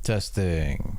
Testing.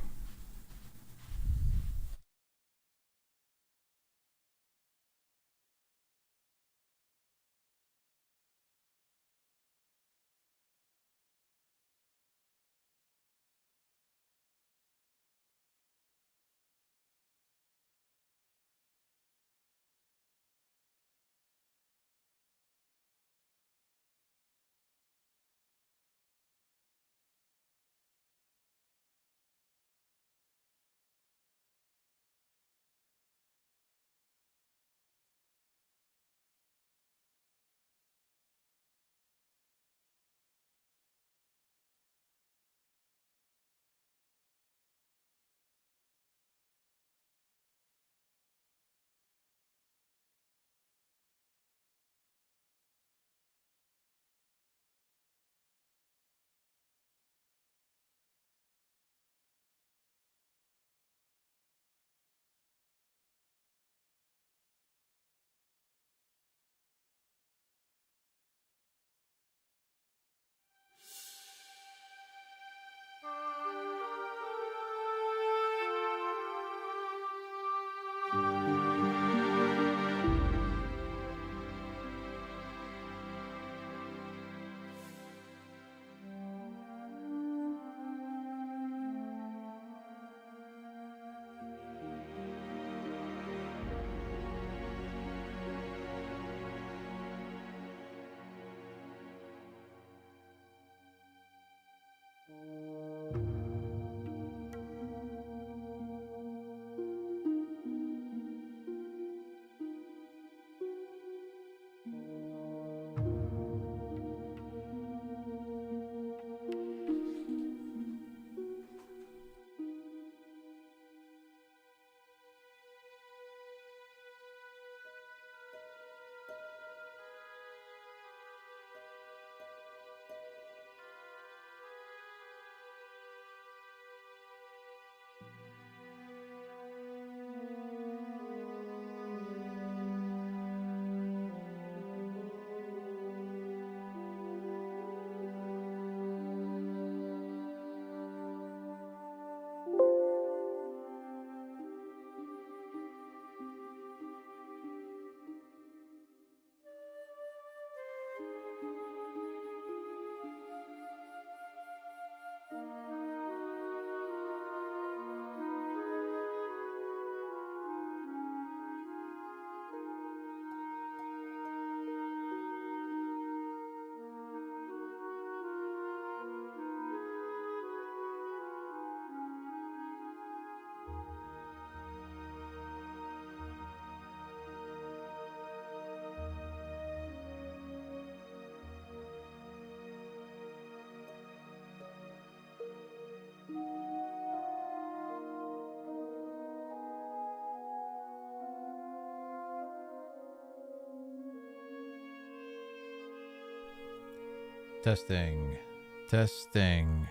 Testing. Testing.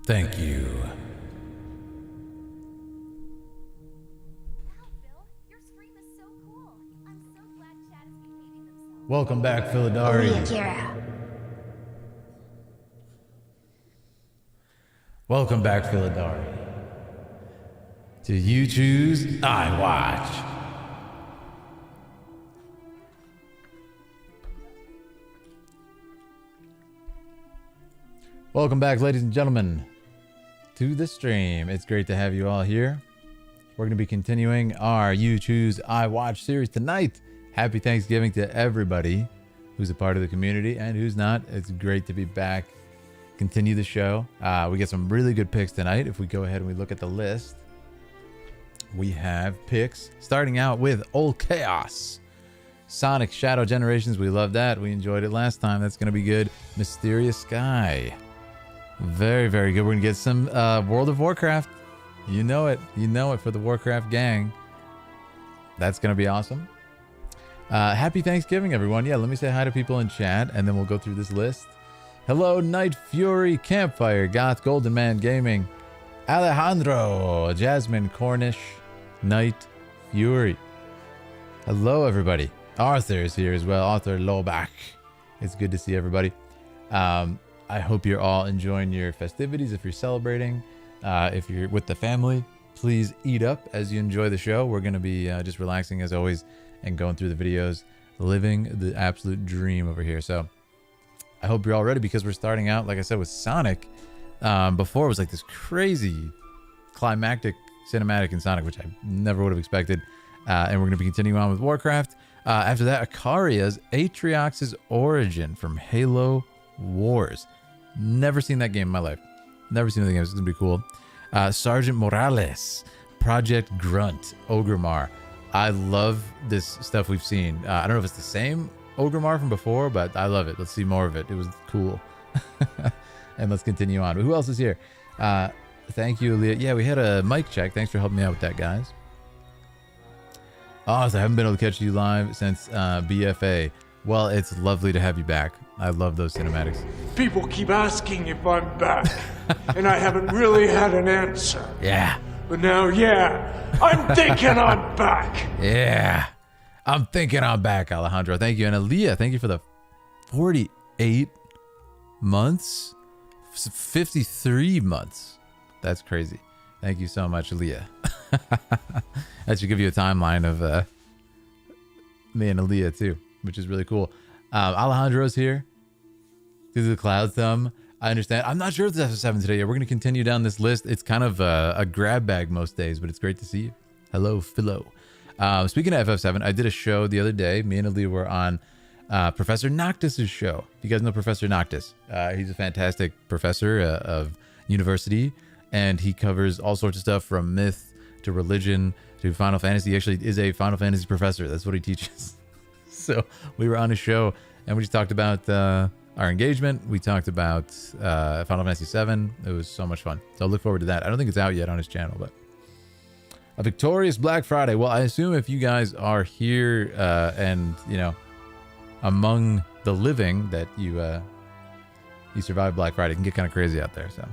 Thank you. Wow, Phil, your stream is so cool. I'm so glad chat is behaving themselves. Welcome back, Philidari. Akira. Welcome back, Philidari. To You Choose, I Watch. Welcome back, ladies and gentlemen, to the stream. It's great to have you all here. We're going to be continuing our You Choose, I Watch series tonight. Happy Thanksgiving to everybody who's a part of the community and who's not. It's great to be back. Continue the show. We get some really good picks tonight. If we go ahead and we look at the list, we have picks starting out with Old Chaos. Sonic Shadow Generations. We love that. We enjoyed it last time. That's going to be good. Mysterious Sky. Very, very good. We're going to get some World of Warcraft. You know it. You know it for the Warcraft gang. That's going to be awesome. Happy Thanksgiving, everyone. Yeah, let me say hi to people in chat, and then we'll go through this list. Hello, Night Fury, Campfire, Goth, Golden Man Gaming, Alejandro, Jasmine Cornish, Night Fury. Hello, everybody. Arthur is here as well. Arthur Lobach. It's good to see everybody. I hope you're all enjoying your festivities. If you're celebrating, if you're with the family, please eat up as you enjoy the show. We're going to be just relaxing as always and going through the videos, living the absolute dream over here. So I hope you're all ready because we're starting out, like I said, with Sonic. Before it was like this crazy climactic cinematic in Sonic, which I never would have expected. And we're going to be continuing on with Warcraft. After that, Akaria's Atriox's Origin from Halo Wars. Never seen that game in my life. Never seen the game. It's going to be cool. Sergeant Morales, Project Grunt, Ogremar. I love this stuff we've seen. I don't know if it's the same Ogremar from before, but I love it. Let's see more of it. It was cool. And let's continue on. Who else is here? Thank you, Leah. Yeah, we had a mic check. Thanks for helping me out with that, guys. Oh, so I haven't been able to catch you live since BFA. Well, it's lovely to have you back. I love those cinematics. People keep asking if I'm back, and I haven't really had an answer. Yeah. But now, yeah, I'm thinking I'm back. Yeah. I'm thinking I'm back, Alejandro. Thank you. And Aaliyah, thank you for the 48 months. 53 months. That's crazy. Thank you so much, Aaliyah. That should give you a timeline of me and Aaliyah too, which is really cool. Alejandro's here. Through the cloud thumb. I understand. I'm not sure if it's FF7 today. We're going to continue down this list. It's kind of a grab bag most days, but it's great to see you. Hello, Philo. Speaking of FF7, I did a show the other day. Me and Aaliyah were on Professor Noctis's show. You guys know Professor Noctis. He's a fantastic professor of university, and he covers all sorts of stuff from myth to religion to Final Fantasy. He actually is a Final Fantasy professor. That's what he teaches. So we were on his show, and we just talked about our engagement. We talked about Final Fantasy VII. It was so much fun. So I look forward to that. I don't think it's out yet on his channel, but a victorious Black Friday. Well, I assume if you guys are here and, you know, among the living, that you survived Black Friday. It can get kind of crazy out there. So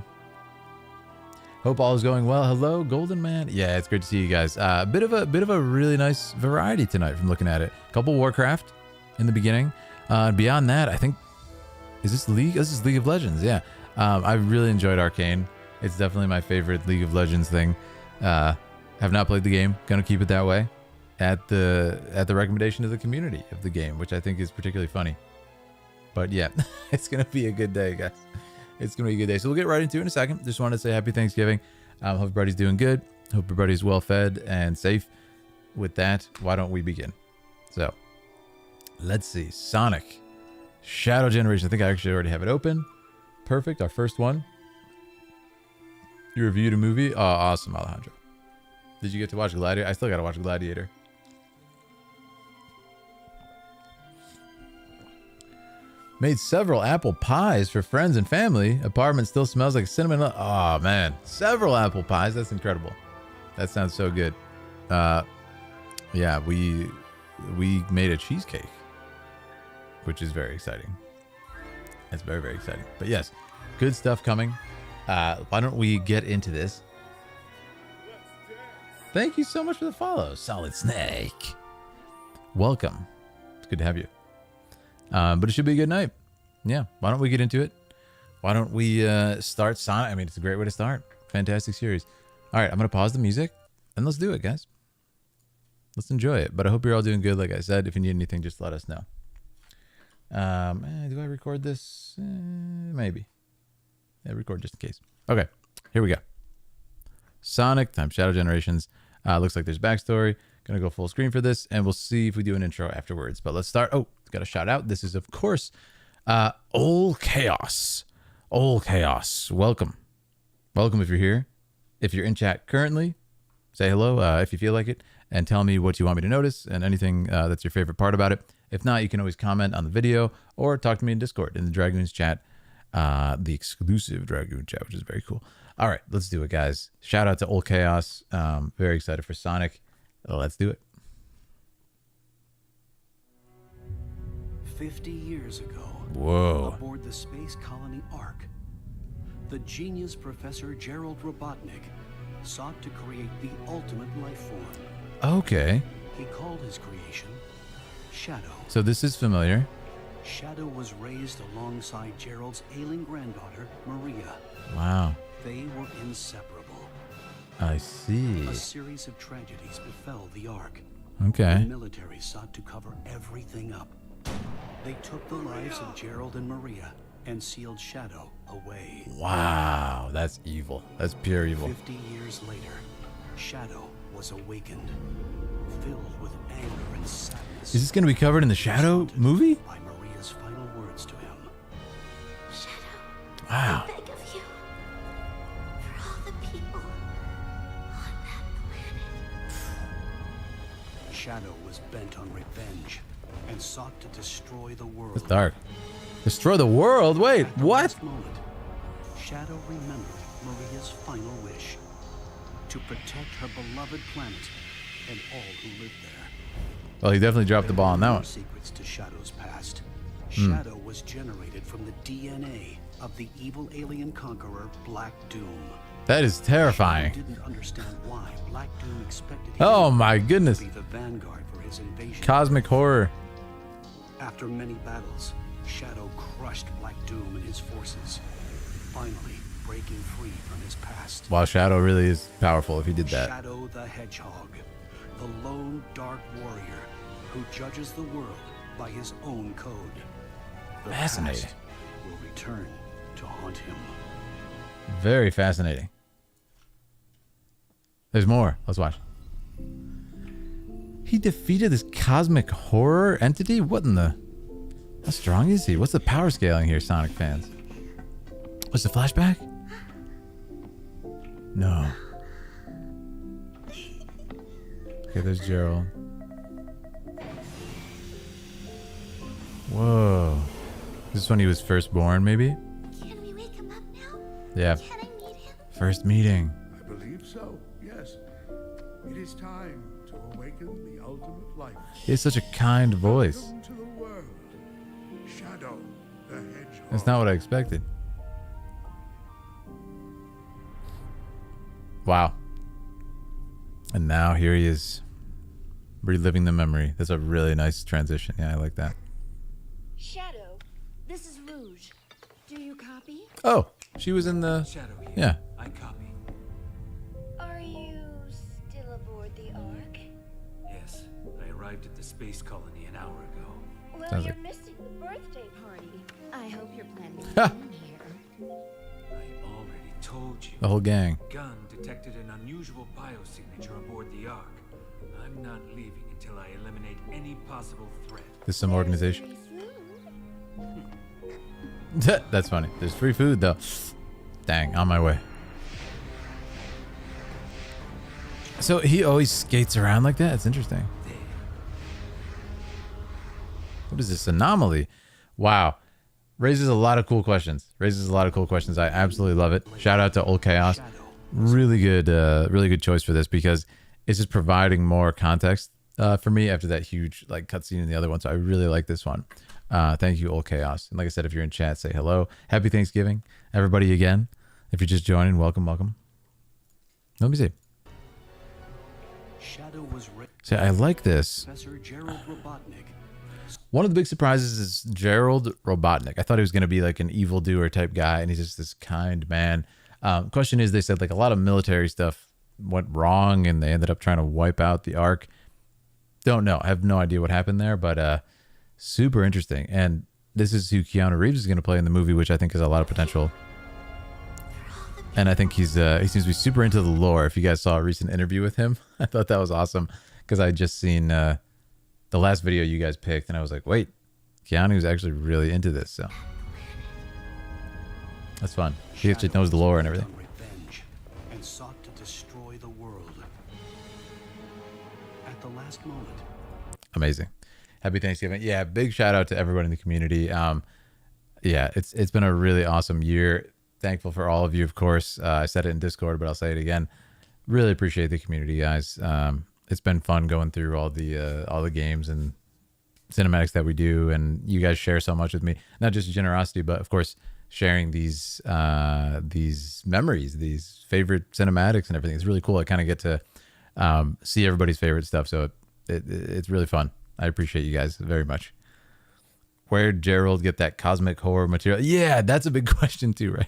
hope all is going well. Hello, Golden Man. Yeah, it's great to see you guys. A bit of a really nice variety tonight from looking at it. A couple Warcraft in the beginning. Beyond that, I think, is this League? This is League of Legends. Yeah. I really enjoyed Arcane. It's definitely my favorite League of Legends thing. Have not played the game. Gonna keep it that way. At the recommendation of the community of the game, which I think is particularly funny. But yeah, it's gonna be a good day, guys. It's gonna be a good day. So we'll get right into it in a second. Just wanted to say happy Thanksgiving. Hope everybody's doing good. Hope everybody's well fed and safe. With that, why don't we begin? So let's see. Sonic Shadow Generation. I think I actually already have it open. Perfect. Our first one. You reviewed a movie? Oh, awesome, Alejandro. Did you get to watch Gladiator? I still got to watch Gladiator. Made several apple pies for friends and family. Apartment still smells like cinnamon. Oh, man. Several apple pies. That's incredible. That sounds so good. Yeah, we made a cheesecake, which is very exciting. That's very, very exciting. But yes, good stuff coming. Why don't we get into this? Thank you so much for the follow, Solid Snake. Welcome. It's good to have you. But it should be a good night. Yeah, why don't we get into it? Why don't we start Sonic? I mean, it's a great way to start. Fantastic series. All right, I'm going to pause the music, and let's do it, guys. Let's enjoy it. But I hope you're all doing good. Like I said, if you need anything, just let us know. Do I record this? Maybe. Yeah, record just in case. Okay, here we go. Sonic times Shadow Generations. Looks like there's backstory. Gonna go full screen for this, and we'll see if we do an intro afterwards. But let's start. Oh, got a shout out. This is, of course, Old Chaos. Old Chaos. Welcome. Welcome if you're here. If you're in chat currently, say hello if you feel like it, and tell me what you want me to notice and anything that's your favorite part about it. If not, you can always comment on the video or talk to me in Discord in the Dragoons chat. the exclusive Dragoon chat, which is very cool. All right, let's do it, guys. Shout out to Old Chaos. Very excited for Sonic. Let's do it. 50 years ago, Whoa. aboard the space colony Ark, the genius Professor Gerald Robotnik sought to create the ultimate life form. Okay. He called his creation Shadow. So this is familiar. Shadow was raised alongside Gerald's ailing granddaughter, Maria. Wow. They were inseparable. I see. A series of tragedies befell the Ark. Okay. The military sought to cover everything up. They took the lives of Gerald and Maria and sealed Shadow away. Wow. That's evil. That's pure evil. 50 years later, Shadow was awakened, filled with anger and sadness. Is this going to be covered in the Shadow movie? By Maria's final words to him. Shadow, Wow. I beg of you, for all the people on that planet. Shadow was bent on revenge and sought to destroy the world. It's dark. Destroy the world? Wait, At the what? last moment, Shadow remembered Maria's final wish to protect her beloved planet and all who lived there. Well, he definitely dropped the ball on that No one. secrets to Shadow's past. Shadow was generated from the DNA of the evil alien conqueror Black Doom. That is terrifying. He didn't understand why Black Doom expected him Oh my goodness. to be the vanguard for his invasion. Cosmic horror. After many battles, Shadow crushed Black Doom and his forces, finally breaking free from his past. Wow, Shadow really is powerful if he did that. Shadow the Hedgehog, the lone dark warrior who judges the world by his own code. The Fascinating. past will return to haunt him. Very fascinating. There's more. Let's watch. He defeated this cosmic horror entity? What in the... How strong is he? What's the power scaling here, Sonic fans? What's the flashback? No. Okay, there's Gerald. Whoa. This is when he was first born, maybe? Can we wake him up now? Yeah. Can I meet him? First meeting. I believe so, yes. It is time to awaken the ultimate life. He has such a kind voice. Welcome to the world. Shadow the Hedgehog. That's not what I expected. Wow. And now here he is, reliving the memory. That's a really nice transition. Yeah, I like that. Shadow, this is Rouge. Do you copy? Oh, she was in the... Shadow here. Yeah. I copy. Are you still aboard the Ark? Yes, I arrived at the space colony an hour ago. Well, Sounds you're like- missing the birthday party. I hope you're planning Ha! to come here. I already told you. The whole gang. Gun detected an unusual biosignature aboard the Ark. I'm not leaving until I eliminate any possible threat. There's some organization. Free food. That's funny. There's free food, though. Dang, on my way. So he always skates around like that? It's interesting. What is this anomaly? Wow. Raises a lot of cool questions. I absolutely love it. Shout out to Old Chaos. Really good choice for this because it's just providing more context for me after that huge like cutscene in the other one. So I really like this one. Thank you, Old Chaos. And like I said, if you're in chat, say hello. Happy Thanksgiving, everybody again. If you're just joining, welcome. Let me see. Shadow was See, I like this. Professor Gerald Robotnik. One of the big surprises is Gerald Robotnik. I thought he was going to be like an evildoer type guy, and he's just this kind man. Question is, they said like a lot of military stuff went wrong, and they ended up trying to wipe out the Ark. Don't know. I have no idea what happened there, but super interesting. And this is who Keanu Reeves is going to play in the movie, which I think has a lot of potential. And I think he seems to be super into the lore. If you guys saw a recent interview with him, I thought that was awesome because I just seen the last video you guys picked, and I was like, wait, Keanu's actually really into this. So that's fun. He actually knows the lore and everything. Revenge and sought to destroy the world. At the last moment, Amazing. Happy Thanksgiving. Yeah, big shout out to everyone in the community. yeah, it's been a really awesome year. Thankful for all of you, of course. I said it in Discord, but I'll say it again. Really appreciate the community, guys. It's been fun going through all the games and cinematics that we do, and you guys share so much with me. Not just generosity, but of course sharing these memories, these favorite cinematics and everything. It's really cool. I kind of get to see everybody's favorite stuff, so it's really fun. I appreciate you guys very much. Where'd Gerald get that cosmic horror material? Yeah, that's a big question too, right?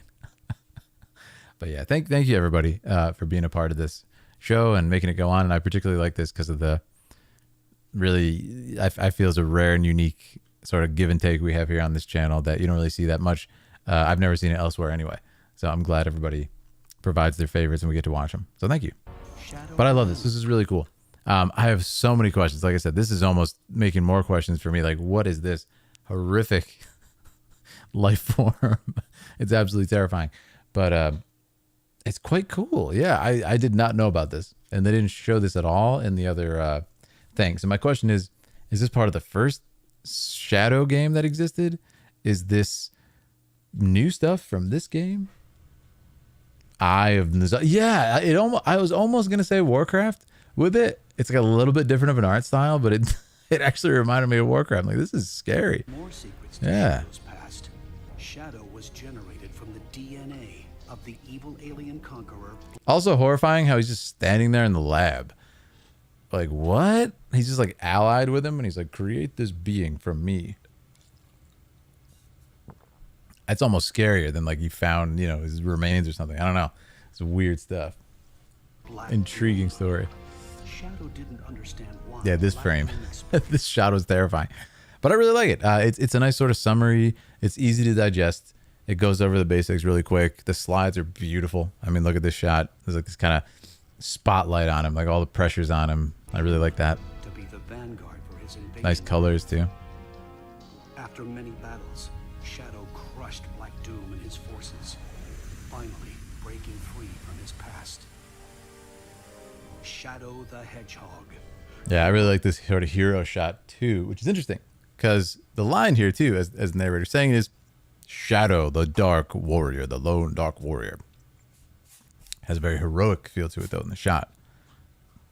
But yeah, thank you everybody for being a part of this show and making it go on. And I particularly like this because of the really, I feel is a rare and unique sort of give and take we have here on this channel that you don't really see that much. I've never seen it elsewhere anyway. So I'm glad everybody provides their favorites and we get to watch them. So thank you. But I love this. This is really cool. I have so many questions. Like I said, this is almost making more questions for me. Like, what is this horrific life form? It's absolutely terrifying. But it's quite cool. Yeah, I did not know about this. And they didn't show this at all in the other thing. So my question is this part of the first Shadow game that existed? Is this new stuff from this game? I was almost going to say Warcraft with it. It's like a little bit different of an art style, but it actually reminded me of Warcraft. I'm like, this is scary. More secrets to Yeah. Shadow's past. Shadow was generated from the DNA of the evil alien conqueror. Also horrifying how he's just standing there in the lab. Like, what? He's just like allied with him and he's like, create this being from me. That's almost scarier than like he found, his remains or something. I don't know. It's weird stuff. Black Intriguing story. Shadow didn't understand why. Yeah, this Black frame. Moon exploded. This shot was terrifying. But I really like it. It's a nice sort of summary. It's easy to digest. It goes over the basics really quick. The slides are beautiful. I mean, look at this shot. There's like this kind of spotlight on him, like all the pressure's on him. I really like that. To be the vanguard for his invasion. Nice colors too. After many battles, Shadow crushed Black Doom and his forces, finally breaking free from his past. Shadow the Hedgehog. Yeah, I really like this sort of hero shot too, which is interesting because the line here too, as the narrator saying, is Shadow, the dark warrior, the lone dark warrior. Has a very heroic feel to it though in the shot.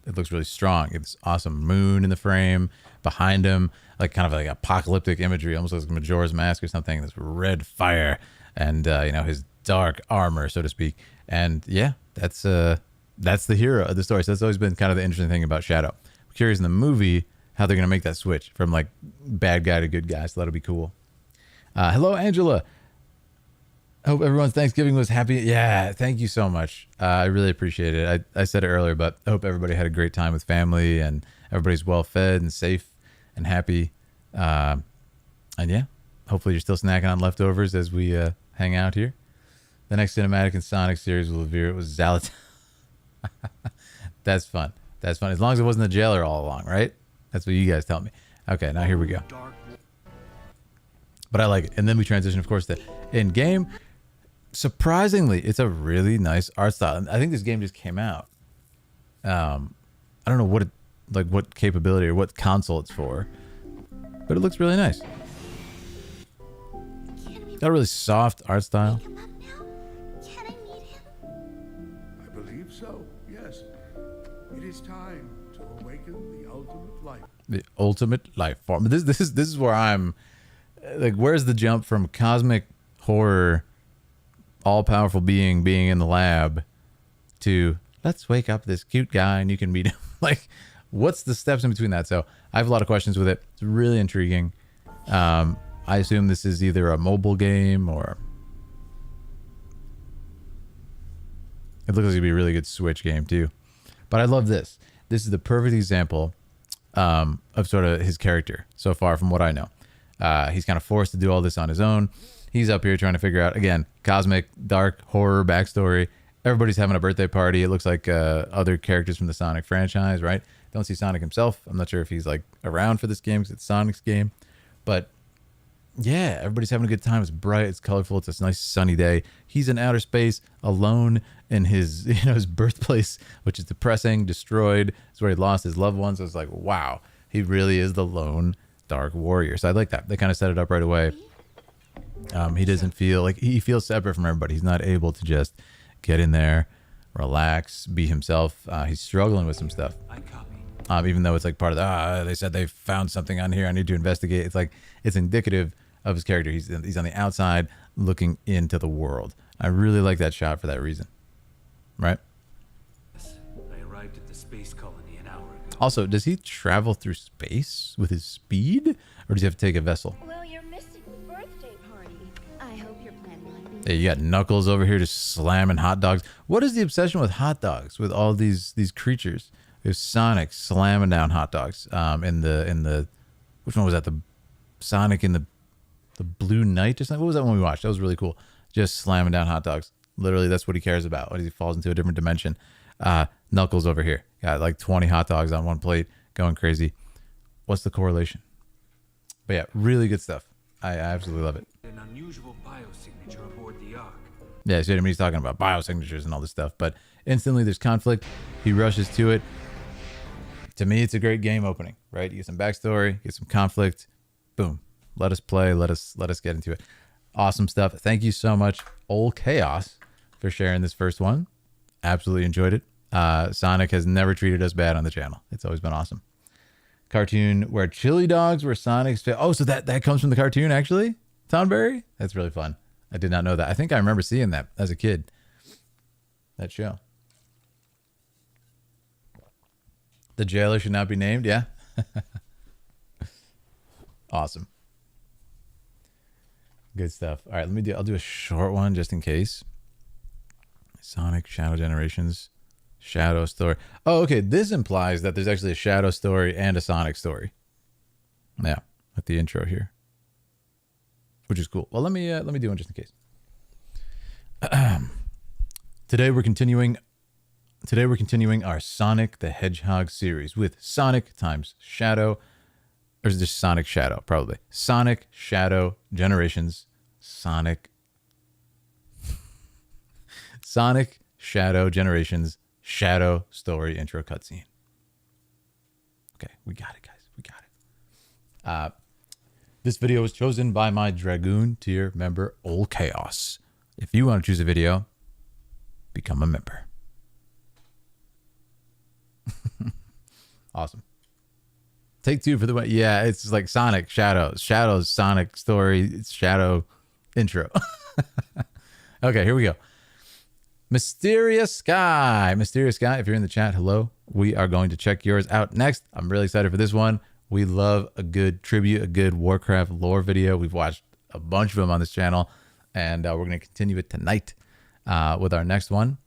It looks really strong. It's awesome moon in the frame behind him, like kind of like apocalyptic imagery, almost like Majora's Mask or something. This red fire and his dark armor, so to speak. And yeah, that's the hero of the story. So that's always been kind of the interesting thing about Shadow. I'm curious in the movie how they're gonna make that switch from like bad guy to good guy. So that'll be cool. Hello, Angela. Hope everyone's Thanksgiving was happy. Yeah, thank you so much. I really appreciate it. I said it earlier, but I hope everybody had a great time with family and everybody's well fed and safe and happy. And yeah, hopefully you're still snacking on leftovers as we hang out here. The next cinematic in Sonic series will reveal it was Zalat. That's fun. That's fun. As long as it wasn't the jailer all along, right? That's what you guys tell me. Okay, now here we go. But I like it. And then we transition, of course, to in-game. Surprisingly, it's a really nice art style. And I think this game just came out. I don't know what capability or what console it's for, but it looks really nice. Got a really soft art style. Wake him up now? Can I meet him? I believe so, yes. It is time to awaken the ultimate life. The ultimate life form. This is where I'm like, where's the jump from cosmic horror, all-powerful being in the lab to let's wake up this cute guy and you can meet him? Like, what's the steps in between that? So I have a lot of questions with it. It's really intriguing. I assume this is either a mobile game or it looks like it'd be a really good Switch game too. But I love this. This is the perfect example of sort of his character so far from what I know. He's kind of forced to do all this on his own. He's up here trying to figure out, again, cosmic, dark, horror backstory. Everybody's having a birthday party. It looks like other characters from the Sonic franchise, right? Don't see Sonic himself. I'm not sure if he's like around for this game because it's Sonic's game. But yeah, everybody's having a good time. It's bright, it's colorful, it's a nice sunny day. He's in outer space alone in his his birthplace, which is depressing, destroyed. It's where he lost his loved ones. So it's like, wow, he really is the lone dark warrior. So I like that. They kind of set it up right away. He doesn't feel like he feels separate from everybody. He's not able to just get in there, relax, be himself. He's struggling with some stuff. I copy. Even though it's like part of the, they said they found something on here, I need to investigate. It's like, it's indicative of his character. He's on the outside looking into the world. I really like that shot for that reason. Right? I arrived at the space colony an hour ago. Also, does he travel through space with his speed? Or does he have to take a vessel? Well, you're missing the birthday party. I hope you're planning on being. Hey, you got Knuckles over here just slamming hot dogs. What is the obsession with hot dogs with all these creatures? There's Sonic slamming down hot dogs. In the which one was that? The Sonic in the Blue Knight or something? What was that one we watched? That was really cool. Just slamming down hot dogs. Literally, that's what he cares about when he falls into a different dimension. Knuckles over here got like 20 hot dogs on one plate, going crazy. What's the correlation? But yeah, really good stuff. I absolutely love it. An unusual biosignature aboard the Ark. Yeah, see what I mean? He's talking about biosignatures and all this stuff, but instantly there's conflict. He rushes to it. To me, it's a great game opening, right? You get some backstory, get some conflict. Boom. Let us play. Let us get into it. Awesome stuff. Thank you so much, Old Chaos, for sharing this first one. Absolutely enjoyed it. Sonic has never treated us bad on the channel. It's always been awesome. Cartoon where chili dogs were Sonic's oh, so that comes from the cartoon, actually? Tonberry? That's really fun. I did not know that. I think I remember seeing that as a kid. That show. The jailer should not be named, yeah? Awesome. Good stuff. All right, I'll do a short one just in case. Sonic Shadow Generations. Shadow story. Oh, okay. This implies that there's actually a Shadow story and a Sonic story. Yeah, at the intro here, which is cool. Well, let me do one just in case. Today we're continuing our Sonic the Hedgehog series with Sonic times Shadow, or is it just Sonic Shadow? Probably Sonic Shadow Generations. Sonic Shadow Generations. Shadow story intro cutscene. Okay, we got it, guys. We got it. This video was chosen by my Dragoon Tier member, Old Chaos. If you want to choose a video, become a member. Awesome. Take two for the way. Yeah, it's like Sonic Shadows. Shadows, Sonic story. It's Shadow intro. Okay, here we go. Mysterious Sky, if you're in the chat, hello. We are going to check yours out next. I'm really excited for this one. We love a good tribute, a good Warcraft lore video. We've watched a bunch of them on this channel, and we're going to continue it tonight with our next one,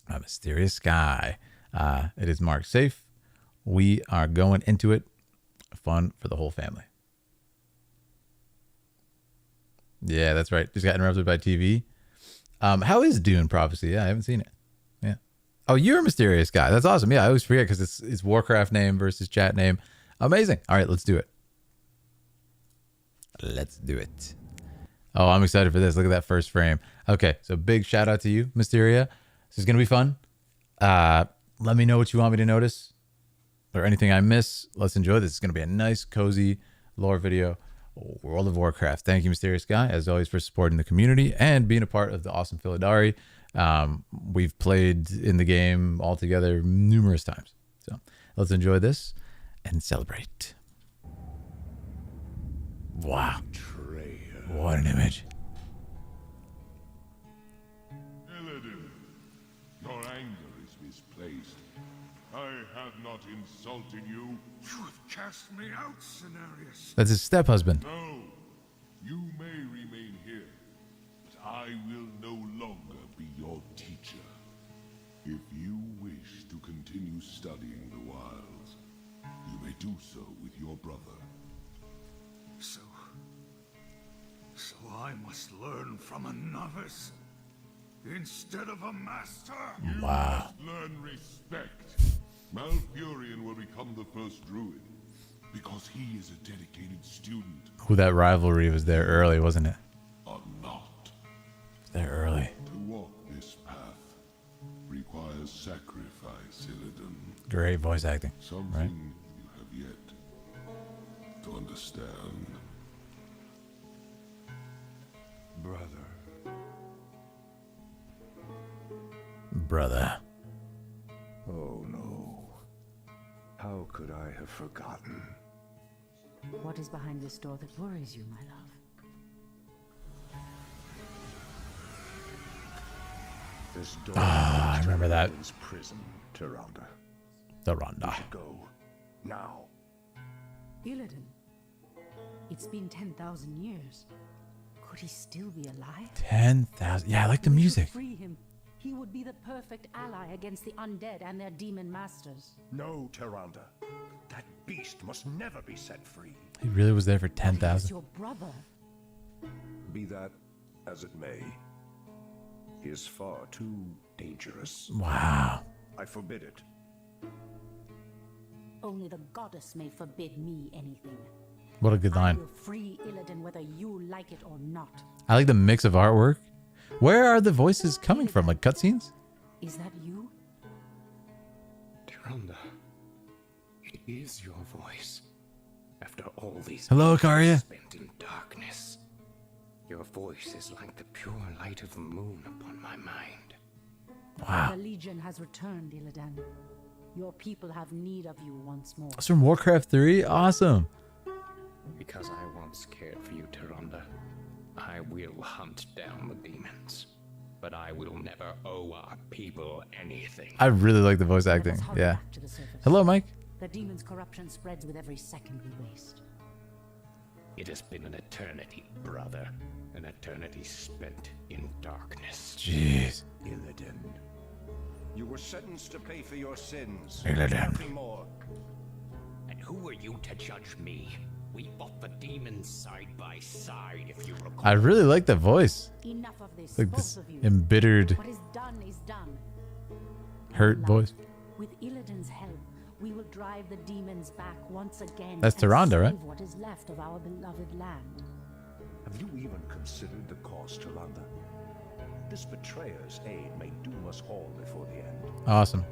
Mysterious Sky. It is marked safe. We are going into it. Fun for the whole family. Yeah, that's right. Just got interrupted by TV. How is Dune Prophecy? Yeah, I haven't seen it. Yeah. Oh, you're a Mysterious Guy. That's awesome. Yeah, I always forget because it's Warcraft name versus chat name. Amazing. All right, let's do it. Let's do it. Oh, I'm excited for this. Look at that first frame. Okay, so big shout out to you, Mysteria. This is going to be fun. Let me know what you want me to notice or anything I miss. Let's enjoy this. It's going to be a nice, cozy lore video. World of Warcraft. Thank you, Mysterious Guy, as always, for supporting the community and being a part of the awesome Philidari. We've played in the game all together numerous times. So let's enjoy this and celebrate. Wow. What an image. Illidan, your anger is misplaced. I have not insulted you. You have cast me out, Cenarius. That's his step-husband. No, you may remain here, but I will no longer be your teacher. If you wish to continue studying the wilds, you may do so with your brother. So I must learn from a novice instead of a master? Wow. You must learn respect. Malfurion will become the first druid, because he is a dedicated student. Who that rivalry was there early, wasn't it? Or not. There early. To walk this path requires sacrifice, Illidan. Great voice acting. Something right? you have yet to understand. Brother. Brother. Oh no. How could I have forgotten? What is behind this door that worries you, my love? This door I remember that. Prison, Tyrande. Tyrande. Go. Now. Illidan. It's been 10,000 years. Could he still be alive? 10,000. Yeah, I like the We should music. free him. He would be the perfect ally against the undead and their demon masters. No, Tyrande. That beast must never be set free. He really was there for But he is 10,000. your brother. Be that as it may, he is far too dangerous. Wow. I forbid it. Only the goddess may forbid me anything. What a good I line. will free Illidan whether you like it or not. I like the mix of artwork. Where are the voices coming from? Like cutscenes? Is that you? Tyrande, it is your voice. After all these Hello, ages Ikaria. spent in darkness, your voice is like the pure light of the moon upon my mind. Wow. The Legion has returned, Illidan. Your people have need of you once more. That's from Warcraft 3? Awesome. Because I once cared for you, Tyrande, I will hunt down the demons. But I will never owe our people anything. I really like the voice Let acting. us hurry Yeah. back to the surface. Hello, Mike. The demon's corruption spreads with every second we waste. It has been an eternity, brother. An eternity spent in darkness. Jeez. Illidan. You were sentenced to pay for your sins. Illidan. Nothing more. And who are you to judge me? We fought the demons side by side, if you recall. I really like the voice. Enough of this, Like both this of you. embittered, What is done. hurt Love, voice. With Illidan's help, we will drive the demons back once again. That's and Tyrande, right? save what is left of our beloved land. Have you even considered the cost, Tyrande? This betrayer's aid may doom us all before the end. Awesome.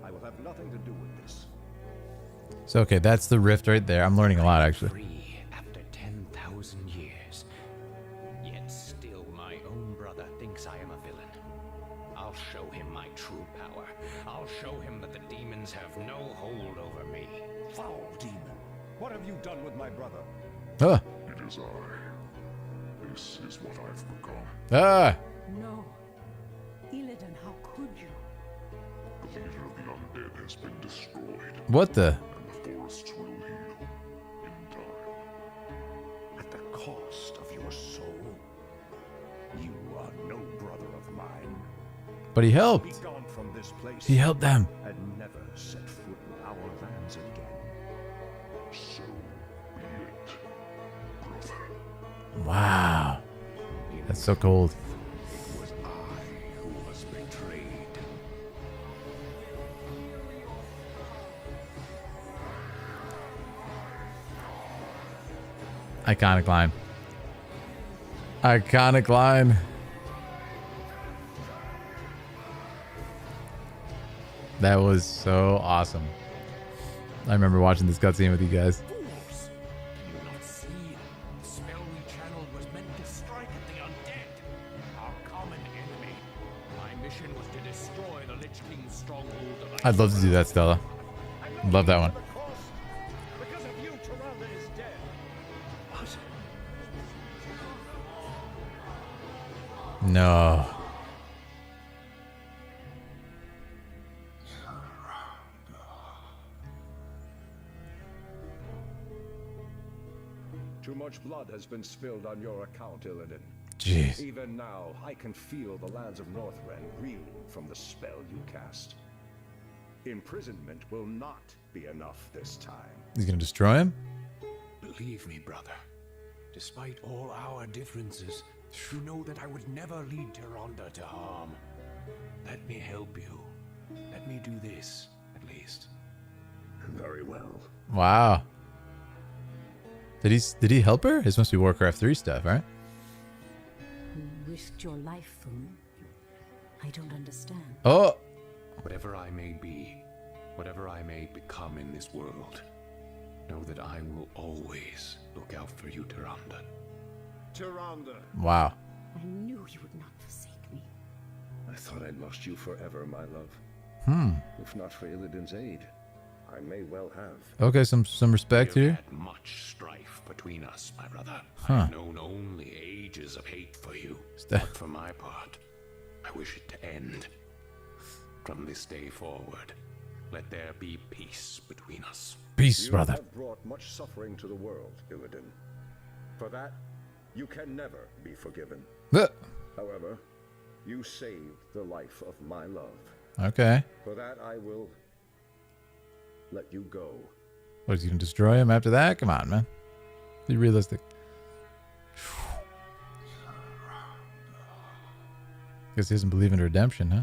I will have nothing to do with this. So, okay, that's the rift right there. I'm learning a lot, actually. Free after 10,000 years. Yet still my own brother thinks I am a villain. I'll show him my true power. I'll show him that the demons have no hold over me. Foul demon! What have you done with my brother? Ah. It is I. This is what I've become. Ah. No. Illidan, how could you? The leader of the undead has been destroyed, What the? and the forests will heal in time. At the cost of your soul? You are no brother of mine. But he Be helped. gone from this place. He helped them. And never set foot in our lands again. So be it, brother. Wow. That's so cold. It was I who was betrayed. Iconic line. Iconic line. That was so awesome. I remember watching this cutscene with you guys. Fools! Do you not see? The spell we channeled was meant to strike at the undead. Our common enemy. My mission was to destroy the Lich King's stronghold of I'd love to do that, Stella. Love that one. Because of you, Tyrande is dead. What? No. Too much blood has been spilled on your account, Illidan. Jeez. Even now, I can feel the lands of Northrend reeling from the spell you cast. Imprisonment will not be enough this time. He's gonna destroy him? Believe me, brother. Despite all our differences, you know that I would never lead Tyrande to harm. Let me help you. Let me do this, at least. Very well. Wow. Did he help her? This must be Warcraft 3 stuff, right? You risked your life for me. I don't understand. Oh. Whatever I may be, whatever I may become in this world, know that I will always look out for you, Tyrande. Tyrande, Wow. I knew you would not forsake me. I thought I'd lost you forever, my love. If not for Illidan's aid, I may well have. Okay, some respect We've here. had much strife between us, my brother. Huh. I've known only ages of hate for you. But for my part, I wish it to end. From this day forward, let there be peace between us. Peace, You brother. have brought much suffering to the world, Illidan. For that, you can never be forgiven. However, you saved the life of my love. Okay. For that, I will let you go. What, is he gonna destroy him after that? Come on, man. Be realistic. Guess he doesn't believe in redemption, huh?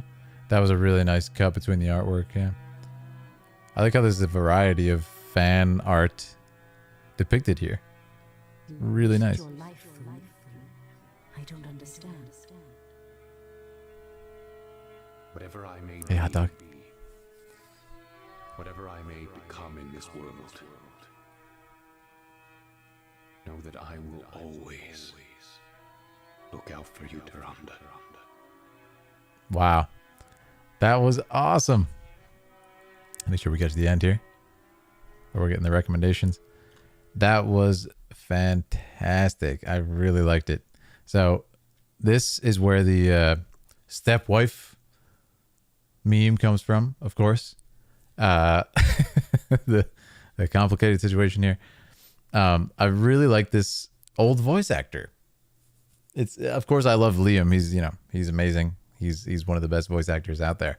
That was a really nice cut between the artwork, yeah. I like how there's a variety of fan art depicted here. Really nice. Your life for me. I don't understand. Whatever I may Hey, hot dog. be, whatever I may become in this world, know that I will always look out for you, Tyrande. Wow. That was awesome. Make sure we get to the end here. Or we're getting the recommendations. That was fantastic. I really liked it. So this is where the stepwife meme comes from, of course. The complicated situation here. I really like this old voice actor. It's, of course, I love Liam. He's amazing. He's one of the best voice actors out there.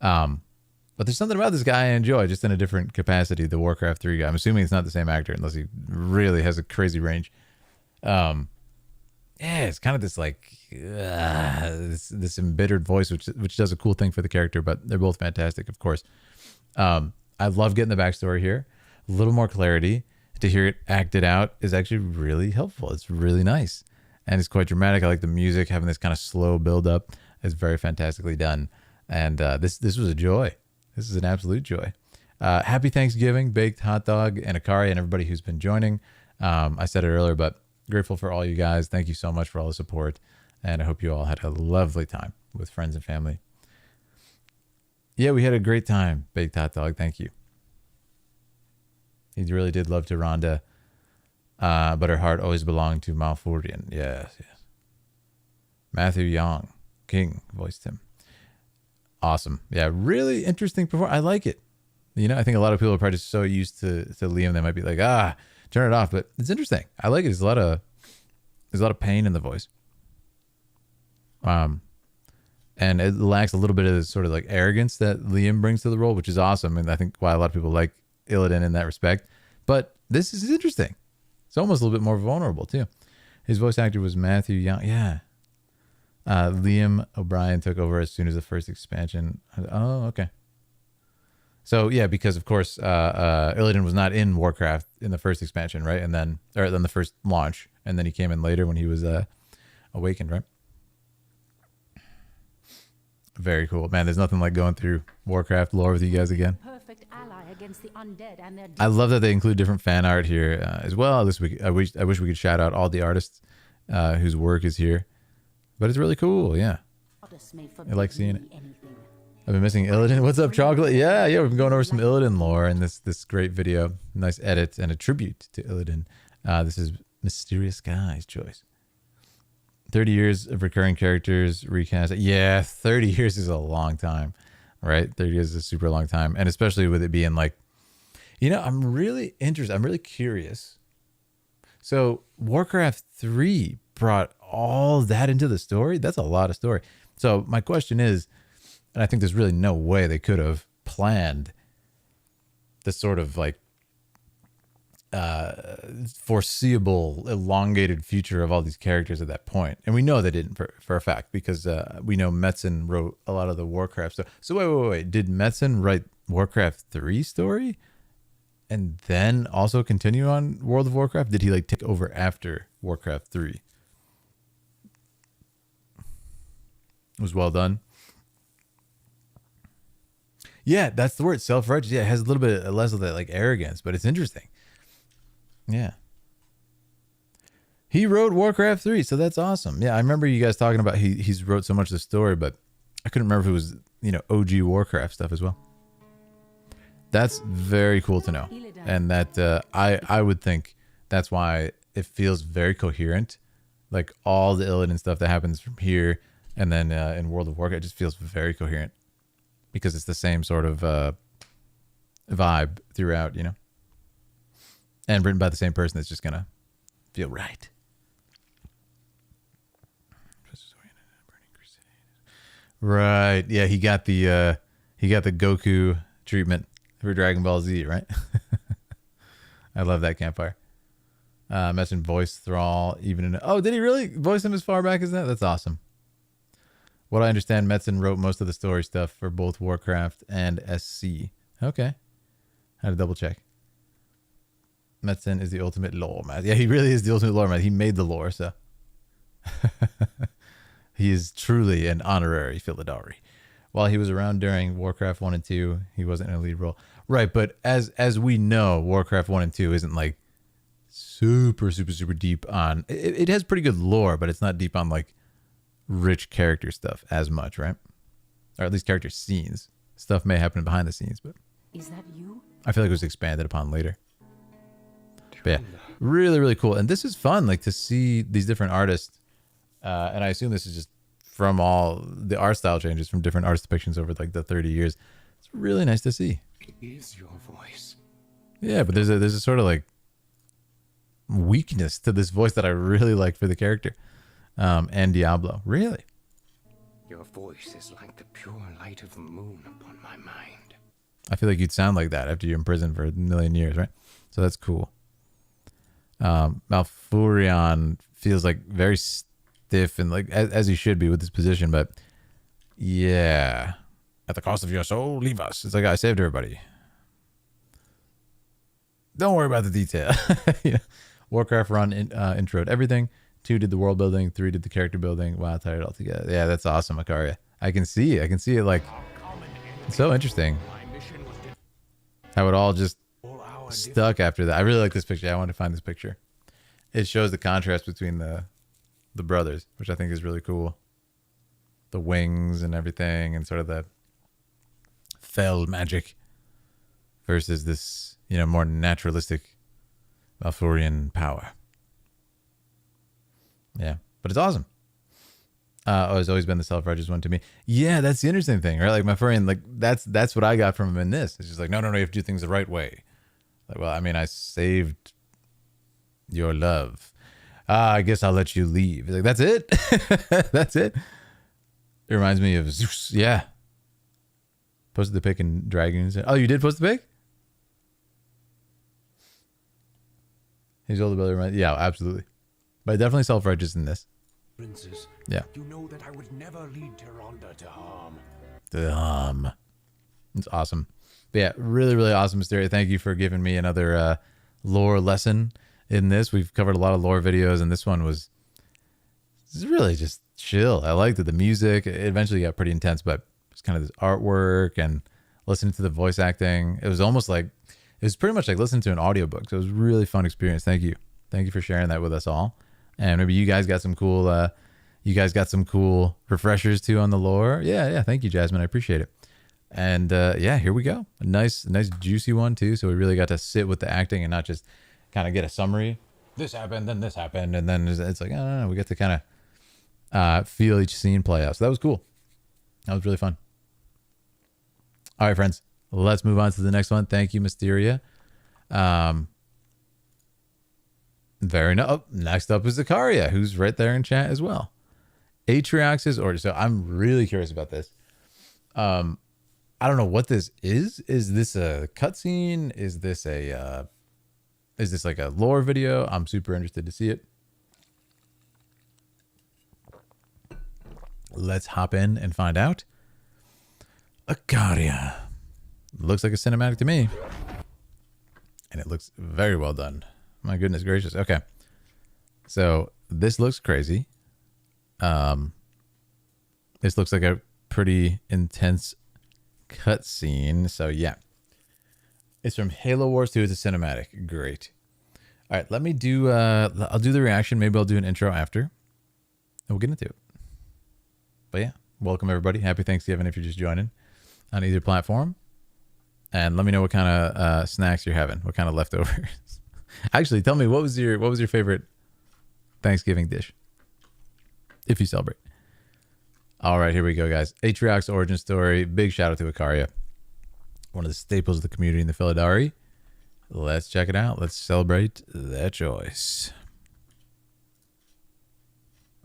But there's something about this guy I enjoy, just in a different capacity. The Warcraft 3 guy. I'm assuming it's not the same actor, unless he really has a crazy range. Yeah, it's kind of this like this embittered voice, which does a cool thing for the character. But they're both fantastic, of course. I love getting the backstory here. A little more clarity. To hear it acted out is actually really helpful. It's really nice, and it's quite dramatic. I like the music, having this kind of slow build up. It's very fantastically done, and this was a joy. This is an absolute joy. Happy Thanksgiving, Baked Hot Dog, and Akari, and everybody who's been joining. I said it earlier, but grateful for all you guys. Thank you so much for all the support, and I hope you all had a lovely time with friends and family. Yeah, we had a great time, Baked Hot Dog. Thank you. He really did love Tyrande, but her heart always belonged to Malfurion. Yes. Matthew Young, King, voiced him. Awesome. Yeah, really interesting performance. I like it. I think a lot of people are probably just so used to Liam, they might be like, turn it off. But it's interesting. I like it. There's a lot of pain in the voice. And it lacks a little bit of this sort of like arrogance that Liam brings to the role, which is awesome. And I think why a lot of people like Illidan in that respect. But this is interesting. It's almost a little bit more vulnerable too. His voice actor was Matthew Young. Yeah. Liam O'Brien took over as soon as the first expansion. Oh, okay. So yeah, because of course Illidan was not in Warcraft in the first expansion, right? And then the first launch, and then he came in later when he was awakened, right? Very cool, man. There's nothing like going through Warcraft lore with you guys again. Perfect ally against the undead and their I love that they include different fan art here as well. I wish we could shout out all the artists whose work is here, but it's really cool. Yeah, I like seeing it. I've been missing Illidan. What's up, Chocolate? Yeah. We've been going over some Illidan lore in this great video. Nice edit and a tribute to Illidan. This is Mysterious Guy's choice. 30 years of recurring characters recast. Yeah, 30 years is a long time, right? 30 years is a super long time. And especially with it being like, I'm really interested. I'm really curious. So Warcraft 3 brought all that into the story. That's a lot of story. So my question is, and I think there's really no way they could have planned this sort of like foreseeable elongated future of all these characters at that point. And we know they didn't for a fact, because we know Metzen wrote a lot of the Warcraft stuff. So wait. Did Metzen write Warcraft 3 story and then also continue on World of Warcraft? Did he like take over after Warcraft 3? It was well done. Yeah, that's the word, self-righteous. Yeah, it has a little bit less of that like arrogance, but it's interesting. Yeah. He wrote Warcraft 3, so that's awesome. Yeah, I remember you guys talking about he's wrote so much of the story, but I couldn't remember if it was, OG Warcraft stuff as well. That's very cool to know. And that I would think that's why it feels very coherent. Like all the Illidan stuff that happens from here and then in World of Warcraft, it just feels very coherent because it's the same sort of vibe throughout, and written by the same person. That's just going to feel right. Right. Yeah, he got the Goku treatment for Dragon Ball Z, right? I love that campfire. Mentioned voice Thrall even in... Oh, did he really voice him as far back as that? That's awesome. What I understand, Metzen wrote most of the story stuff for both Warcraft and SC. Okay. Had to double check. Metzen is the ultimate lore man. Yeah, he really is the ultimate lore man. He made the lore, so... He is truly an honorary Philidari. While he was around during Warcraft 1 and 2, he wasn't in a lead role. Right, but as we know, Warcraft 1 and 2 isn't like super deep on... It has pretty good lore, but it's not deep on like rich character stuff as much, right? Or at least character scenes. Stuff may happen behind the scenes, but... Is that you? I feel like it was expanded upon later. But yeah, really cool. And this is fun, like to see these different artists. And I assume this is just from all the art style changes from different artist depictions over like the 30 years. It's really nice to see. It is your voice. Yeah, but there's a sort of like weakness to this voice that I really like for the character. And Diablo. Really? Your voice is like the pure light of the moon upon my mind. I feel like you'd sound like that after you're in prison for a million years, right? So that's cool. Malfurion feels like very stiff and like as he should be with this position, but yeah, at the cost of your soul, leave us. It's like I saved everybody. Don't worry about the detail. Yeah. Warcraft run introed everything. 2 did the world building. 3 did the character building. Wow, tied it all together. Yeah, that's awesome, Akaria. I can see it. Like, it's so interesting how it all just stuck after that. I really like this picture. I want to find this picture. It shows the contrast between the brothers, which I think is really cool. The wings and everything, and sort of the fell magic versus this, more naturalistic Malfurion power. Yeah, but it's awesome. It's always been the self-righteous one to me. Yeah, that's the interesting thing, right? Like Malfurion, like that's what I got from him in this. It's just like, no, you have to do things the right way. Like, well, I mean, I saved your love. I guess I'll let you leave. Like, that's it. That's it. It reminds me of Zeus. Yeah. Posted the pic in Dragoons. Oh, you did post the pic? His older brother. Yeah, absolutely. But definitely self-righteous in this. Princes, yeah. You know that I would never lead Tyrande to harm. It's awesome. But yeah, really awesome, Mysteria. Thank you for giving me another lore lesson in this. We've covered a lot of lore videos, and this one was really just chill. I liked it. The music, it eventually got pretty intense, but it's kind of this artwork and listening to the voice acting. It was almost like, it was pretty much like listening to an audiobook. So it was a really fun experience. Thank you. Thank you for sharing that with us all. And maybe you guys got some cool, refreshers too on the lore. Yeah. Thank you, Jasmine. I appreciate it. And yeah, here we go. A nice juicy one too. So we really got to sit with the acting and not just kind of get a summary. This happened, then this happened, and then it's like, I don't know. We get to kind of feel each scene play out. So that was cool. That was really fun. All right, friends, let's move on to the next one. Thank you, Mysteria. Next up is Zakaria, who's right there in chat as well. Atriox's order. So I'm really curious about this. I don't know what this is. Is this a cutscene? Is this like a lore video? I'm super interested to see it. Let's hop in and find out. Zakaria. Looks like a cinematic to me. And it looks very well done. My goodness gracious. Okay. So this looks crazy. This looks like a pretty intense cutscene. So yeah. It's from Halo Wars 2. It's a cinematic. Great. All right, let me do, I'll do the reaction. Maybe I'll do an intro after. And we'll get into it. But yeah, welcome everybody. Happy Thanksgiving if you're just joining on either platform. And let me know what kind of snacks you're having. What kind of leftovers. Actually, tell me, what was your favorite Thanksgiving dish? If you celebrate. All right, here we go, guys. Atriox origin story. Big shout out to Ikaria. One of the staples of the community in the Philidari. Let's check it out. Let's celebrate their choice.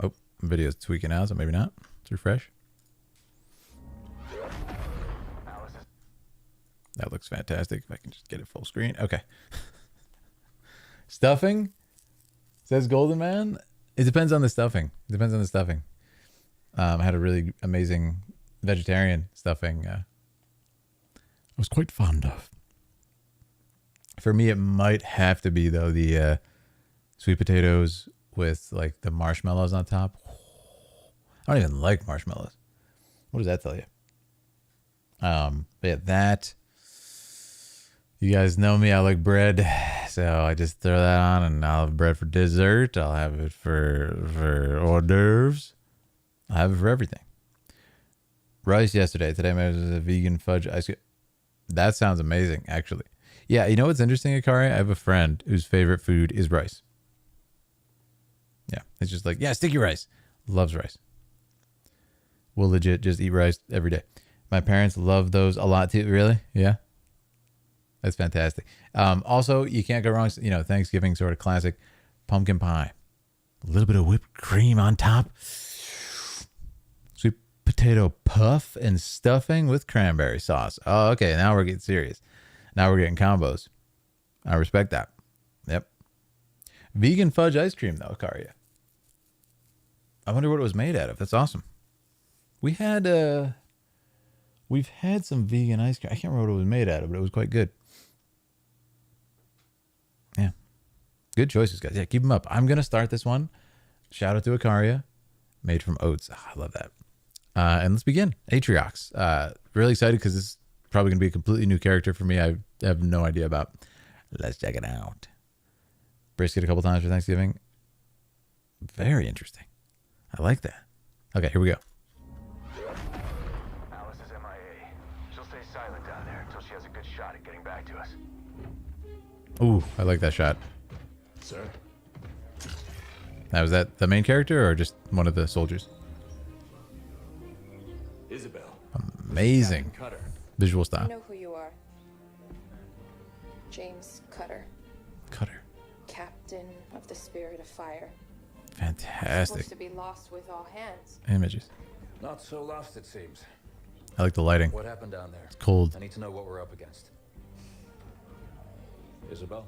Oh, video's tweaking out, so maybe not. Let's refresh. That looks fantastic. If I can just get it full screen. Okay. Stuffing? Says Golden Man. It depends on the stuffing. It depends on the stuffing. I had a really amazing vegetarian stuffing I was quite fond of. For me, it might have to be, though, the sweet potatoes with, like, the marshmallows on top. I don't even like marshmallows. What does that tell you? But yeah, that. You guys know me. I like bread. So I just throw that on, and I'll have bread for dessert. I'll have it for hors d'oeuvres. I'll have it for everything. Rice yesterday. Today I made a vegan fudge ice cream. That sounds amazing, actually. Yeah, you know what's interesting, Akari? I have a friend whose favorite food is rice. Yeah, it's just like, yeah, sticky rice. Loves rice. Will legit just eat rice every day. My parents love those a lot too. Really? Yeah. That's fantastic. Also, you can't go wrong. You know, Thanksgiving sort of classic pumpkin pie. A little bit of whipped cream on top. Sweet potato puff and stuffing with cranberry sauce. Oh, okay. Now we're getting serious. Now we're getting combos. I respect that. Yep. Vegan fudge ice cream, though, Karia. I wonder what it was made out of. That's awesome. We've had some vegan ice cream. I can't remember what it was made out of, but it was quite good. Yeah. Good choices, guys. Yeah, keep them up. I'm going to start this one. Shout out to Ikaria. Made from oats. Oh, I love that. And let's begin. Atriox. Really excited because this is probably going to be a completely new character for me. I have no idea about. Let's check it out. Brisket a couple times for Thanksgiving. Very interesting. I like that. Okay, here we go. Alice is MIA. She'll stay silent down there until she has a good shot at getting back to us. Ooh, I like that shot. Sir? Now, was that the main character or just one of the soldiers? Isabel. Amazing. Visual style. I know who you are. James Cutter. Cutter. Captain of the Spirit of Fire. Fantastic. Supposed to be lost with all hands. Images. Not so lost, it seems. I like the lighting. What happened down there? It's cold. I need to know what we're up against. Isabel?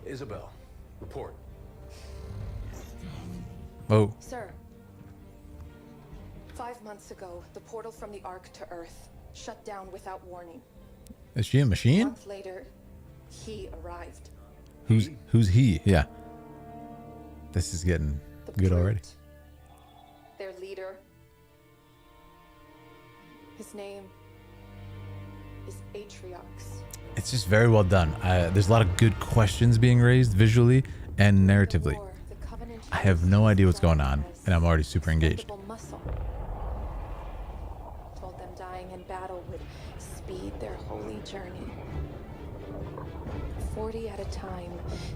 Isabel, report. Oh. Sir, 5 months ago, the portal from the Ark to Earth shut down without warning. Is she a machine? A month later, he arrived. Who's he? Yeah. This is getting good already. Their leader. His name is Atriox. It's just very well done. There's a lot of good questions being raised visually and narratively. I have no idea what's going on, and I'm already super engaged. Told them dying in battle would speed their holy journey. 40 at a time,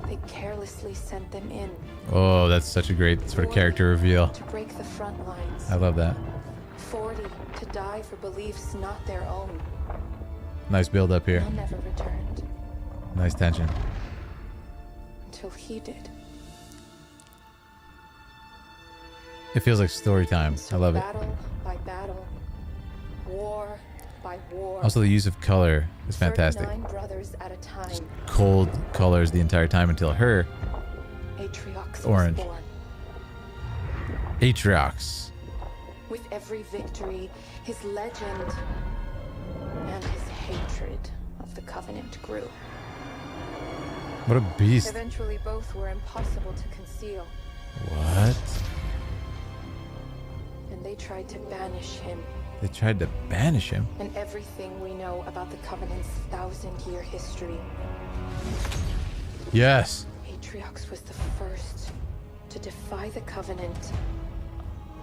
they carelessly sent them in. Oh, that's such a great sort of character reveal. To break the front lines. I love that. 40 to die for beliefs not their own. Nice build up here. None never returned. Nice tension. Until he did. It feels like story time. I love it. Battle by battle, war by war. Also, the use of color is fantastic. 39 brothers at a time. Just cold colors the entire time until her Atriox orange. was born. Atriox. With every victory, his legend and his hatred of the Covenant grew. What a beast. Eventually, both were impossible to conceal. What? And they tried to banish him. They tried to banish him? And everything we know about the Covenant's 1,000-year history. Yes. Atriox was the first to defy the Covenant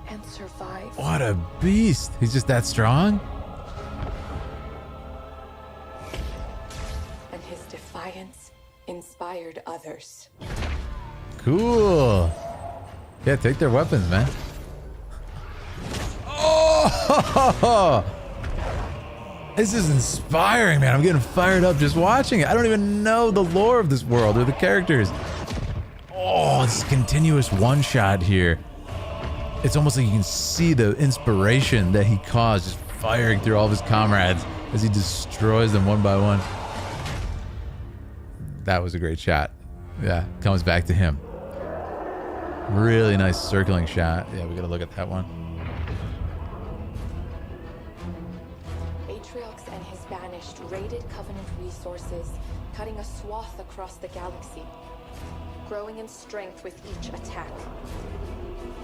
and survive. What a beast. He's just that strong? And his defiance inspired others. Cool. Yeah, take their weapons, man. Oh! This is inspiring, man. I'm getting fired up just watching it. I don't even know the lore of this world or the characters. Oh, this continuous one-shot here. It's almost like you can see the inspiration that he caused just firing through all of his comrades as he destroys them one by one. That was a great shot. Yeah, comes back to him. Really nice circling shot. Yeah, we gotta look at that one. Atriox and his banished raided Covenant resources, cutting a swath across the galaxy, growing in strength with each attack.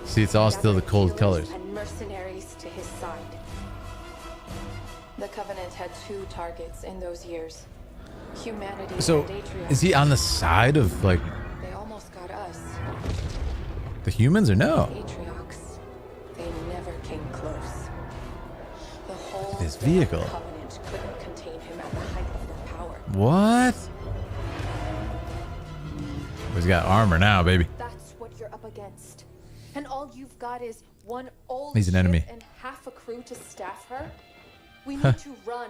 See, it's all still the cold colors. And mercenaries to his side. The Covenant had 2 targets in those years. Humanity So, and Atriox. is he on the side of, like, They almost got us. the humans or no? Atriox. They never came close. The whole This vehicle. Covenant couldn't contain him at the height of their power. What? He's got armor now, baby. That's what you're up against. And all you've got is one old He's an ship enemy. and half a crew to staff her. We need to run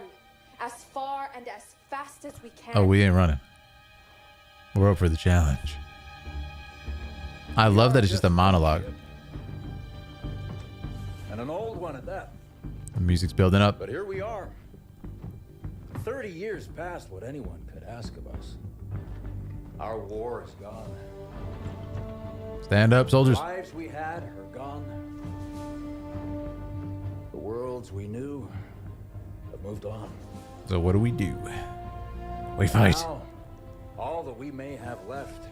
as far and as fast as we can. Oh, we ain't running. We're up for the challenge. I love that it's just a monologue. And an old one at that. The music's building up. But here we are. 30 years past what anyone could ask of us. Our war is gone. Stand up, soldiers. The lives we had are gone. The worlds we knew have moved on. So what do? We fight. Now, all that we may have left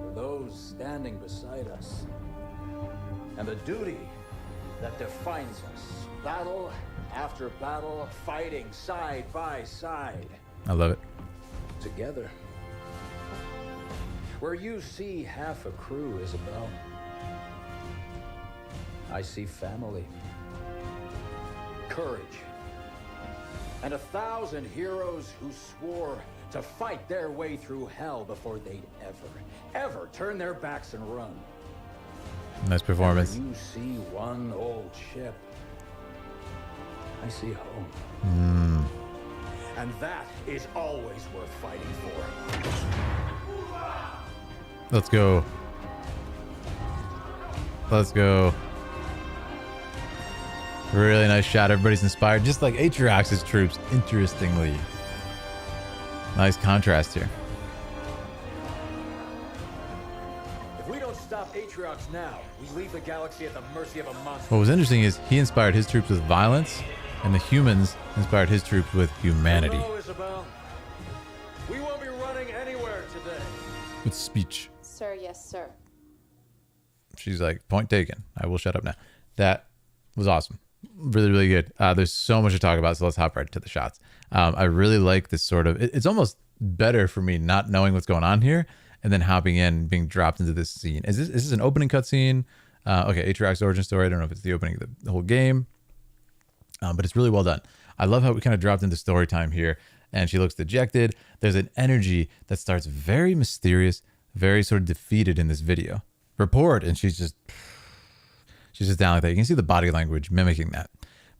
are those standing beside us. And the duty that defines us. Battle after battle, fighting side by side. I love it. Together. Where you see half a crew, Isabel, I see family, courage, and 1,000 heroes who swore to fight their way through hell before they'd ever turn their backs and run. Nice performance. And when you see one old ship, I see home. And that is always worth fighting for. Let's go. Let's go. Really nice shot. Everybody's inspired, just like Atriox's troops, interestingly. Nice contrast here. If we don't stop Atriox now, we leave the galaxy at the mercy of a monster. What was interesting is he inspired his troops with violence, and the humans inspired his troops with humanity. Hello, Isabel. We won't be running anywhere today. With speech. Sir, yes, sir. She's like, point taken. I will shut up now. That was awesome. Really, really good. There's so much to talk about, so let's hop right into the shots. I really like this sort of... It's almost better for me not knowing what's going on here and then hopping in, being dropped into this scene. Is this an opening cutscene? Okay, Atriox origin story. I don't know if it's the opening of the whole game, but it's really well done. I love how we kind of dropped into story time here, and she looks dejected. There's an energy that starts very mysterious, very sort of defeated in this video. Report, and she's just down like that. You can see the body language mimicking that.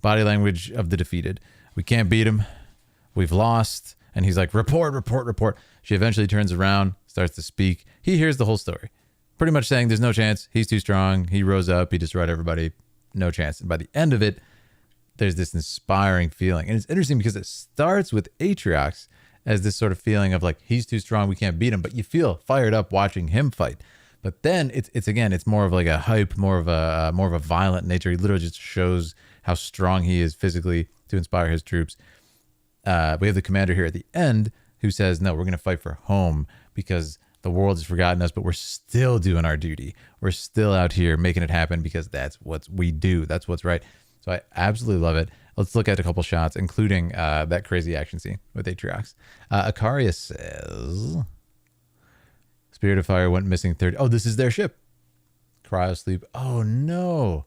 Body language of the defeated. We can't beat him. We've lost. And he's like, report, report, report. She eventually turns around, starts to speak. He hears the whole story. Pretty much saying there's no chance. He's too strong. He rose up. He destroyed everybody. No chance. And by the end of it, there's this inspiring feeling. And it's interesting because it starts with Atriox as this sort of feeling of like, he's too strong. We can't beat him. But you feel fired up watching him fight. But then it's more of like a hype, more of a violent nature. He literally just shows how strong he is physically to inspire his troops. We have the commander here at the end who says, no, we're going to fight for home because the world has forgotten us, but we're still doing our duty. We're still out here making it happen because that's what we do. That's what's right. So I absolutely love it. Let's look at a couple shots, including that crazy action scene with Atriox. Akaria says... Spirit of Fire went missing 30. Oh, this is their ship. Cryo sleep. Oh, no.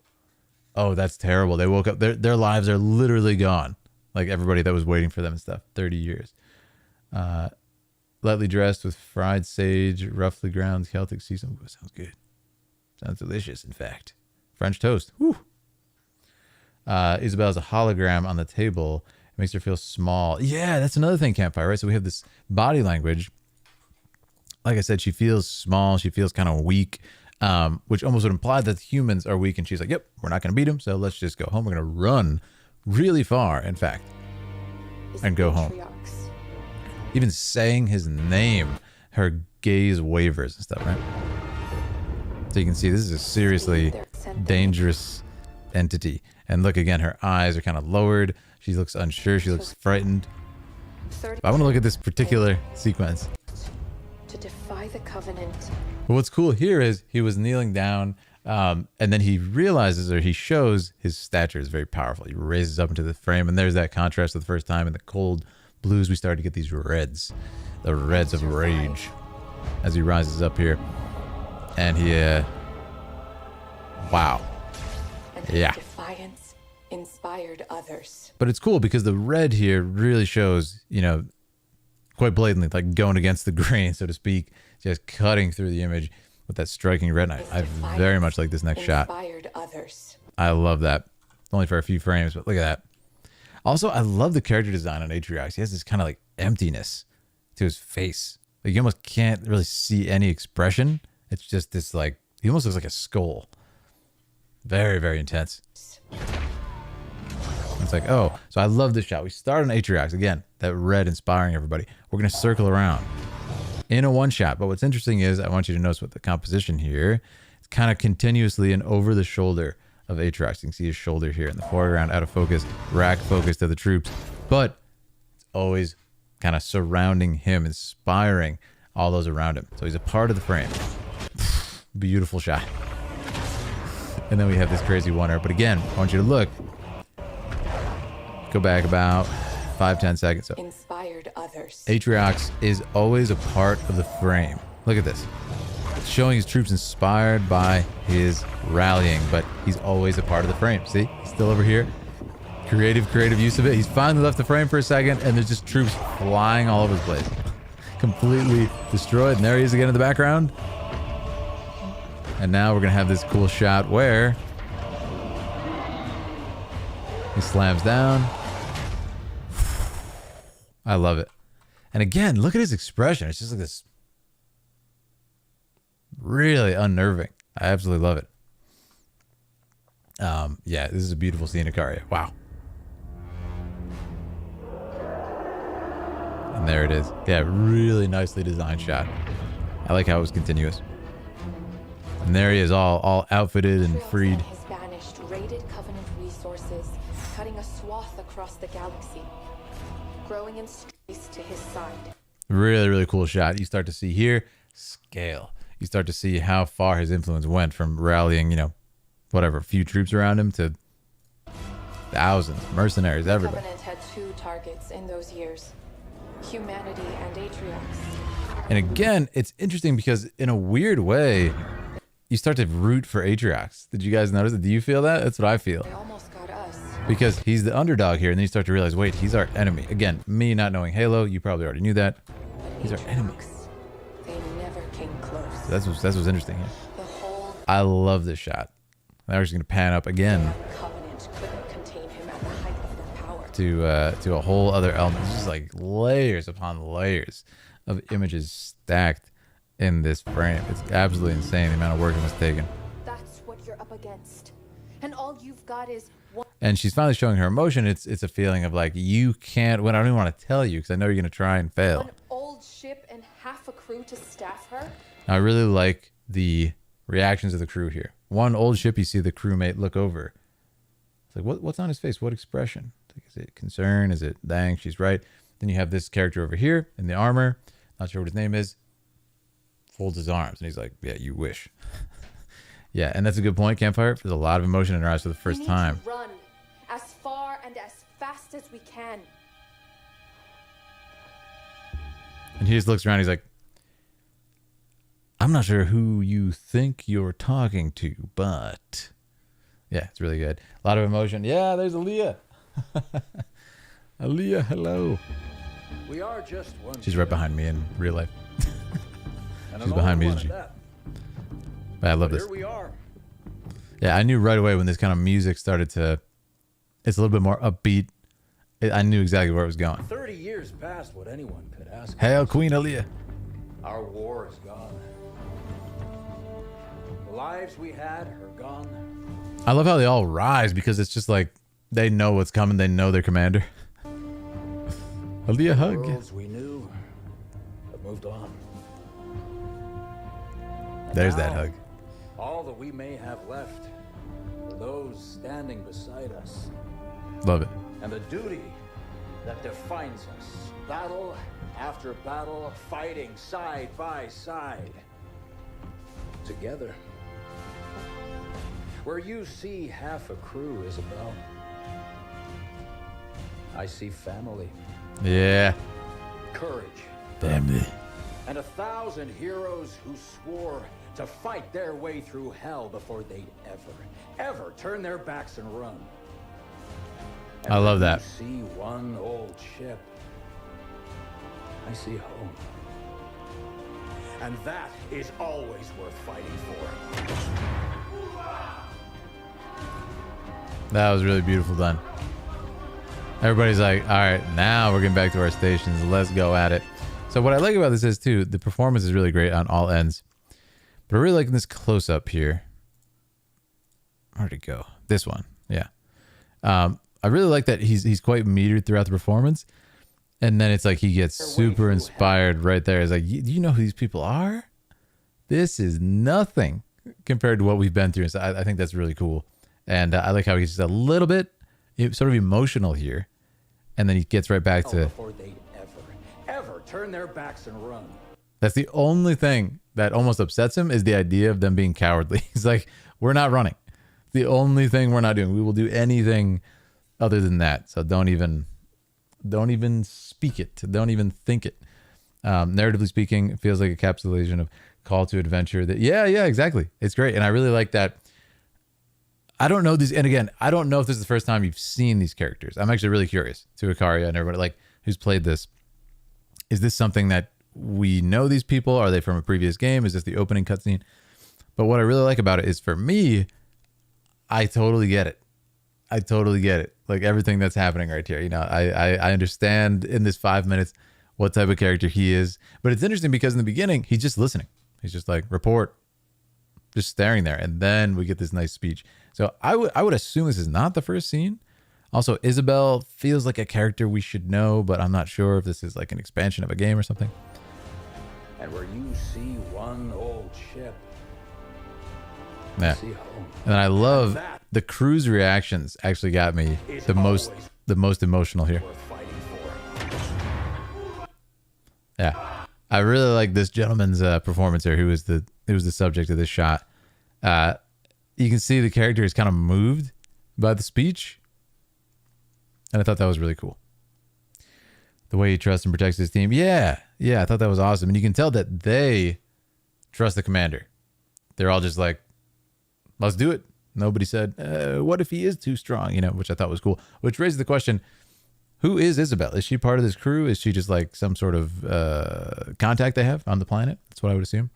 Oh, that's terrible. They woke up. Their lives are literally gone. Like everybody that was waiting for them and stuff. 30 years. Lightly dressed with fried sage, roughly ground Celtic sea. Ooh, sounds good. Sounds delicious, in fact. French toast. Whew. Isabel's a hologram on the table. It makes her feel small. Yeah, that's another thing, Campfire, right? So we have this body language. Like I said, she feels small. She feels kind of weak, which almost would imply that humans are weak. And she's like, yep, we're not going to beat them. So let's just go home. We're going to run really far, in fact, and go home. Even saying his name, her gaze wavers and stuff, right? So you can see this is a seriously dangerous entity. And look again, her eyes are kind of lowered. She looks unsure. She looks frightened. But I want to look at this particular sequence. To defy the Covenant. But what's cool here is he was kneeling down, and then he realizes, or he shows, his stature is very powerful. He raises up into the frame, and there's that contrast for the first time in the cold blues. We start to get these reds, the reds of rage, as he rises up here. And he, wow. Yeah. Defiance inspired others. But it's cool because the red here really shows, you know, quite blatantly, like going against the grain, so to speak, just cutting through the image with that striking red. I very much like this next shot. Others. I love that. Only for a few frames, but look at that. Also, I love the character design on Atriox. He has this kind of like emptiness to his face. Like you almost can't really see any expression. It's just this like, he almost looks like a skull. Very, very intense. It's like, oh, so I love this shot. We start on Atriox. Again, that red inspiring everybody. We're going to circle around in a one shot. But what's interesting is I want you to notice what the composition here. It's kind of continuously and over the shoulder of Atriox. You can see his shoulder here in the foreground, out of focus, rack focus to the troops. But it's always kind of surrounding him, inspiring all those around him. So he's a part of the frame. Beautiful shot. And then we have this crazy wonder. But again, I want you to look. Go back about 5-10 seconds. So Inspired others. Atriox is always a part of the frame. Look at this. It's showing his troops inspired by his rallying, but he's always a part of the frame. See? He's still over here. Creative use of it. He's finally left the frame for a second, and there's just troops flying all over the place. Completely destroyed. And there he is again in the background. And now we're going to have this cool shot where he slams down. I love it. And again, look at his expression. It's just like this really unnerving. I absolutely love it. Yeah, this is a beautiful scene of Ikaria. Wow. And there it is. Yeah, really nicely designed shot. I like how it was continuous. And there he is, all outfitted and freed. Has banished raided Covenant resources, cutting a swath across the galaxy, growing in strength to his side. Really, really cool shot. You start to see here, scale. You start to see how far his influence went from rallying, you know, whatever, a few troops around him to thousands, mercenaries, everybody. The Covenant had 2 targets in those years, humanity and Atriox. And again, it's interesting because in a weird way, you start to root for Atriox. Did you guys notice it? Do you feel that? That's what I feel. They almost got us. Because he's the underdog here, and then you start to realize, wait, he's our enemy. Again, me not knowing Halo, you probably already knew that. He's our enemy. They never came close. So that's what's interesting here. I love this shot. Now we're just gonna pan up again Covenant couldn't contain him at the height of their power. to a whole other element. It's just like layers upon layers of images stacked in this frame. It's absolutely insane the amount of work it was taken. That's what you're up against, and all you've got is one. And she's finally showing her emotion. It's a feeling of like, you can't. When I don't even want to tell you because I know you're gonna try and fail. One old ship and half a crew to staff her. I really like the reactions of the crew here. One old ship, you see the crewmate look over. It's like, what's on his face? What expression? Like, is it concern? Is it, dang, she's right? Then you have this character over here in the armor. Not sure what his name is. Folds his arms. And he's like, yeah, you wish. Yeah, and that's a good point, Campfire. There's a lot of emotion in her eyes for the first time. To run as far and as fast as we can. And he just looks around. He's like, I'm not sure who you think you're talking to, but yeah, it's really good. A lot of emotion. Yeah, there's Aaliyah. Aaliyah, hello. We are just one. She's right behind me in real life. She's behind me, isn't she? But I love this. Here we are. Yeah, I knew right away when this kind of music started to, it's a little bit more upbeat. I knew exactly where it was going. 30 years past what anyone could ask. Hail Queen Aaliyah. Our war is gone. The lives we had are gone. I love how they all rise because it's just like they know what's coming. They know their commander. Aaliyah hug. The worlds we knew have moved on. And there's now, that hug. All that we may have left are those standing beside us. Love it. And the duty that defines us. Battle after battle, fighting side by side. Together. Where you see half a crew, Isabel, I see family. Yeah. Courage. Family. And 1,000 heroes who swore to fight their way through hell before they'd ever turn their backs and run. And I love that. You see one old ship. I see home. And that is always worth fighting for. That was really beautiful done. Everybody's like, all right, now we're getting back to our stations. Let's go at it. So what I like about this is too, the performance is really great on all ends. But I really like this close up here. Where'd it go? This one. Yeah. I really like that he's quite metered throughout the performance. And then it's like he gets super inspired right there. It's like, do you know who these people are? This is nothing compared to what we've been through. So I think that's really cool. And I like how he's just a little bit sort of emotional here. And then he gets right back to... Before they ever turn their backs and run. That's the only thing that almost upsets him is the idea of them being cowardly. He's like, we're not running. The only thing we're not doing. We will do anything other than that. So don't even speak it. Don't even think it. Narratively speaking, it feels like a encapsulation of call to adventure. That yeah, exactly. It's great. And I really like that. I don't know these, and again, I don't know if this is the first time you've seen these characters. I'm actually really curious to Ikaria and everybody like who's played this. Is this something that we know these people? Are they from a previous game? Is this the opening cutscene? But what I really like about it is, for me, I totally get it. I totally get it. Like everything that's happening right here. You know, I understand in this 5 minutes what type of character he is. But it's interesting because in the beginning, he's just listening. He's just like, report. Just staring there. And then we get this nice speech. So I would assume this is not the first scene. Also, Isabel feels like a character we should know, but I'm not sure if this is like an expansion of a game or something. And where you see one old ship, yeah. see home. And I love the crew's reactions actually got me the most emotional here. Yeah. I really like this gentleman's performance here, who was the subject of this shot. You can see the character is kind of moved by the speech. And I thought that was really cool. The way he trusts and protects his team. Yeah, I thought that was awesome. And you can tell that they trust the commander. They're all just like, let's do it. Nobody said, what if he is too strong? You know, which I thought was cool. Which raises the question, who is Isabel? Is she part of this crew? Is she just like some sort of contact they have on the planet? That's what I would assume.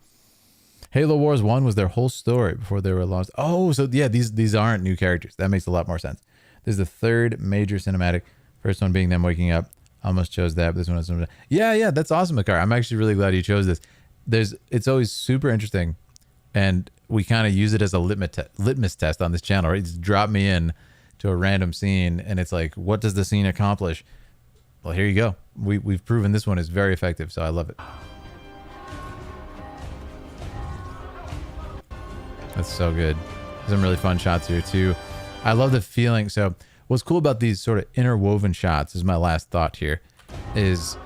Halo Wars 1 was their whole story before they were launched. Oh, so yeah, these aren't new characters. That makes a lot more sense. This is the third major cinematic. First one being them waking up. Almost chose that, but this one is... Yeah, that's awesome, Makar. I'm actually really glad you chose this. It's always super interesting, and we kind of use it as a litmus test on this channel, right? Just drop me in to a random scene, and it's like, what does the scene accomplish? Well, here you go. We've proven this one is very effective, so I love it. That's so good. Some really fun shots here too. I love the feeling. So what's cool about these sort of interwoven shots, is my last thought here, is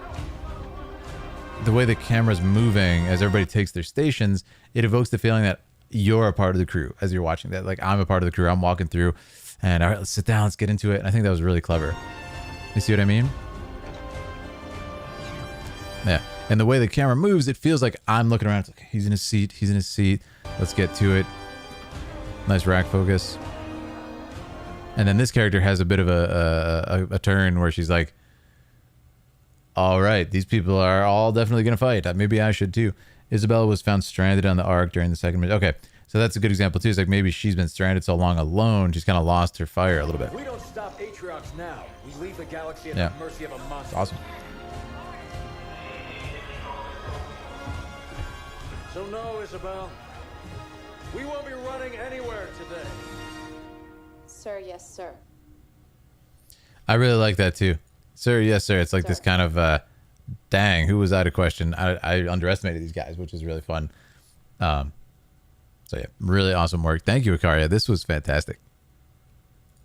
the way the camera's moving as everybody takes their stations. It evokes the feeling that you're a part of the crew as you're watching that. Like, I'm a part of the crew. I'm walking through and all right, let's sit down. Let's get into it. And I think that was really clever. You see what I mean? Yeah. And the way the camera moves, it feels like I'm looking around. It's like, he's in his seat. He's in his seat. Let's get to it. Nice rack focus. And then this character has a bit of a turn where she's like, all right, these people are all definitely going to fight. Maybe I should too. Isabella was found stranded on the Ark during the second mission. Okay, so that's a good example too. It's like maybe she's been stranded so long alone, she's kind of lost her fire a little bit. We don't stop atriox now. We leave the galaxy at the mercy of a monster. Awesome. So no, Isabel. We won't be running anywhere today. Sir, yes, sir. I really like that too. Sir, yes, sir. It's like this kind of, dang, who was I to question? I underestimated these guys, which is really fun. So yeah, really awesome work. Thank you, Ikaria. This was fantastic.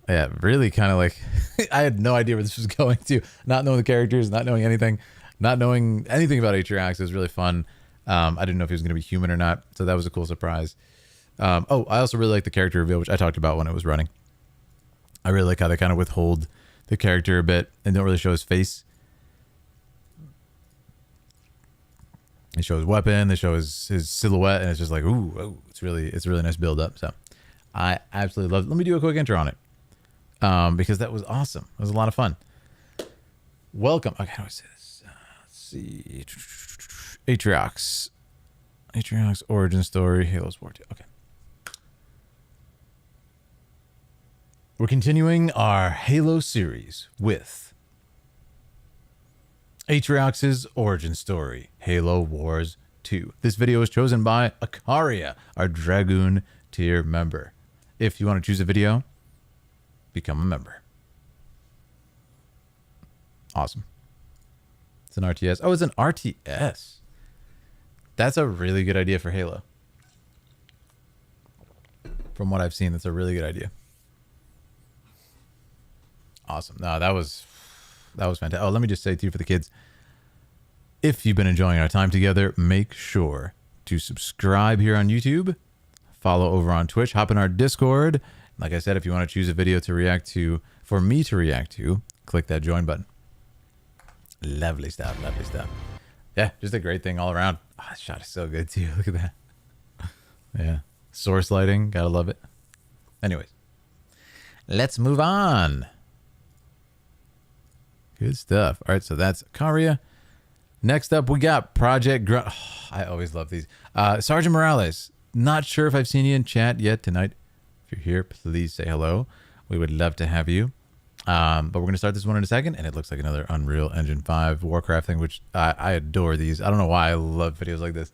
Yeah, really kind of like, I had no idea where this was going to. Not knowing the characters, not knowing anything, not knowing anything about atriox. It was really fun. I didn't know if he was going to be human or not. So that was a cool surprise. Oh, I also really like the character reveal, which I talked about when it was running. I really like how they kind of withhold the character a bit and don't really show his face. They show his weapon, they show his silhouette, and it's just like, ooh, it's a really nice build up. So I absolutely love it. Let me do a quick intro on it. Because that was awesome. It was a lot of fun. Welcome. Okay, how do I say this? Let's see. Atriox origin story, Halo's War 2. Okay. We're continuing our Halo series with Atriox's origin story, Halo Wars 2. This video was chosen by Ikaria, our Dragoon Tier member. If you want to choose a video, become a member. Awesome. It's an RTS. Oh, it's an RTS. That's a really good idea for Halo. From what I've seen, that's a really good idea. Awesome. No, that was fantastic. Oh, let me just say too for the kids, if you've been enjoying our time together, make sure to subscribe here on YouTube, follow over on Twitch, hop in our Discord. Like I said, if you want to choose a video to react to, for me to react to, click that join button. Lovely stuff. Lovely stuff. Yeah, just a great thing all around. Oh, that shot is so good too. Look at that. Yeah. Source lighting. Gotta love it. Anyways, let's move on. Good stuff. All right, so that's Ikaria. Next up, we got Project Grunt. Oh, I always love these. Sergeant Morales. Not sure if I've seen you in chat yet tonight. If you're here, please say hello. We would love to have you. But we're going to start this one in a second, and it looks like another Unreal Engine 5 Warcraft thing, which I adore these. I don't know why I love videos like this.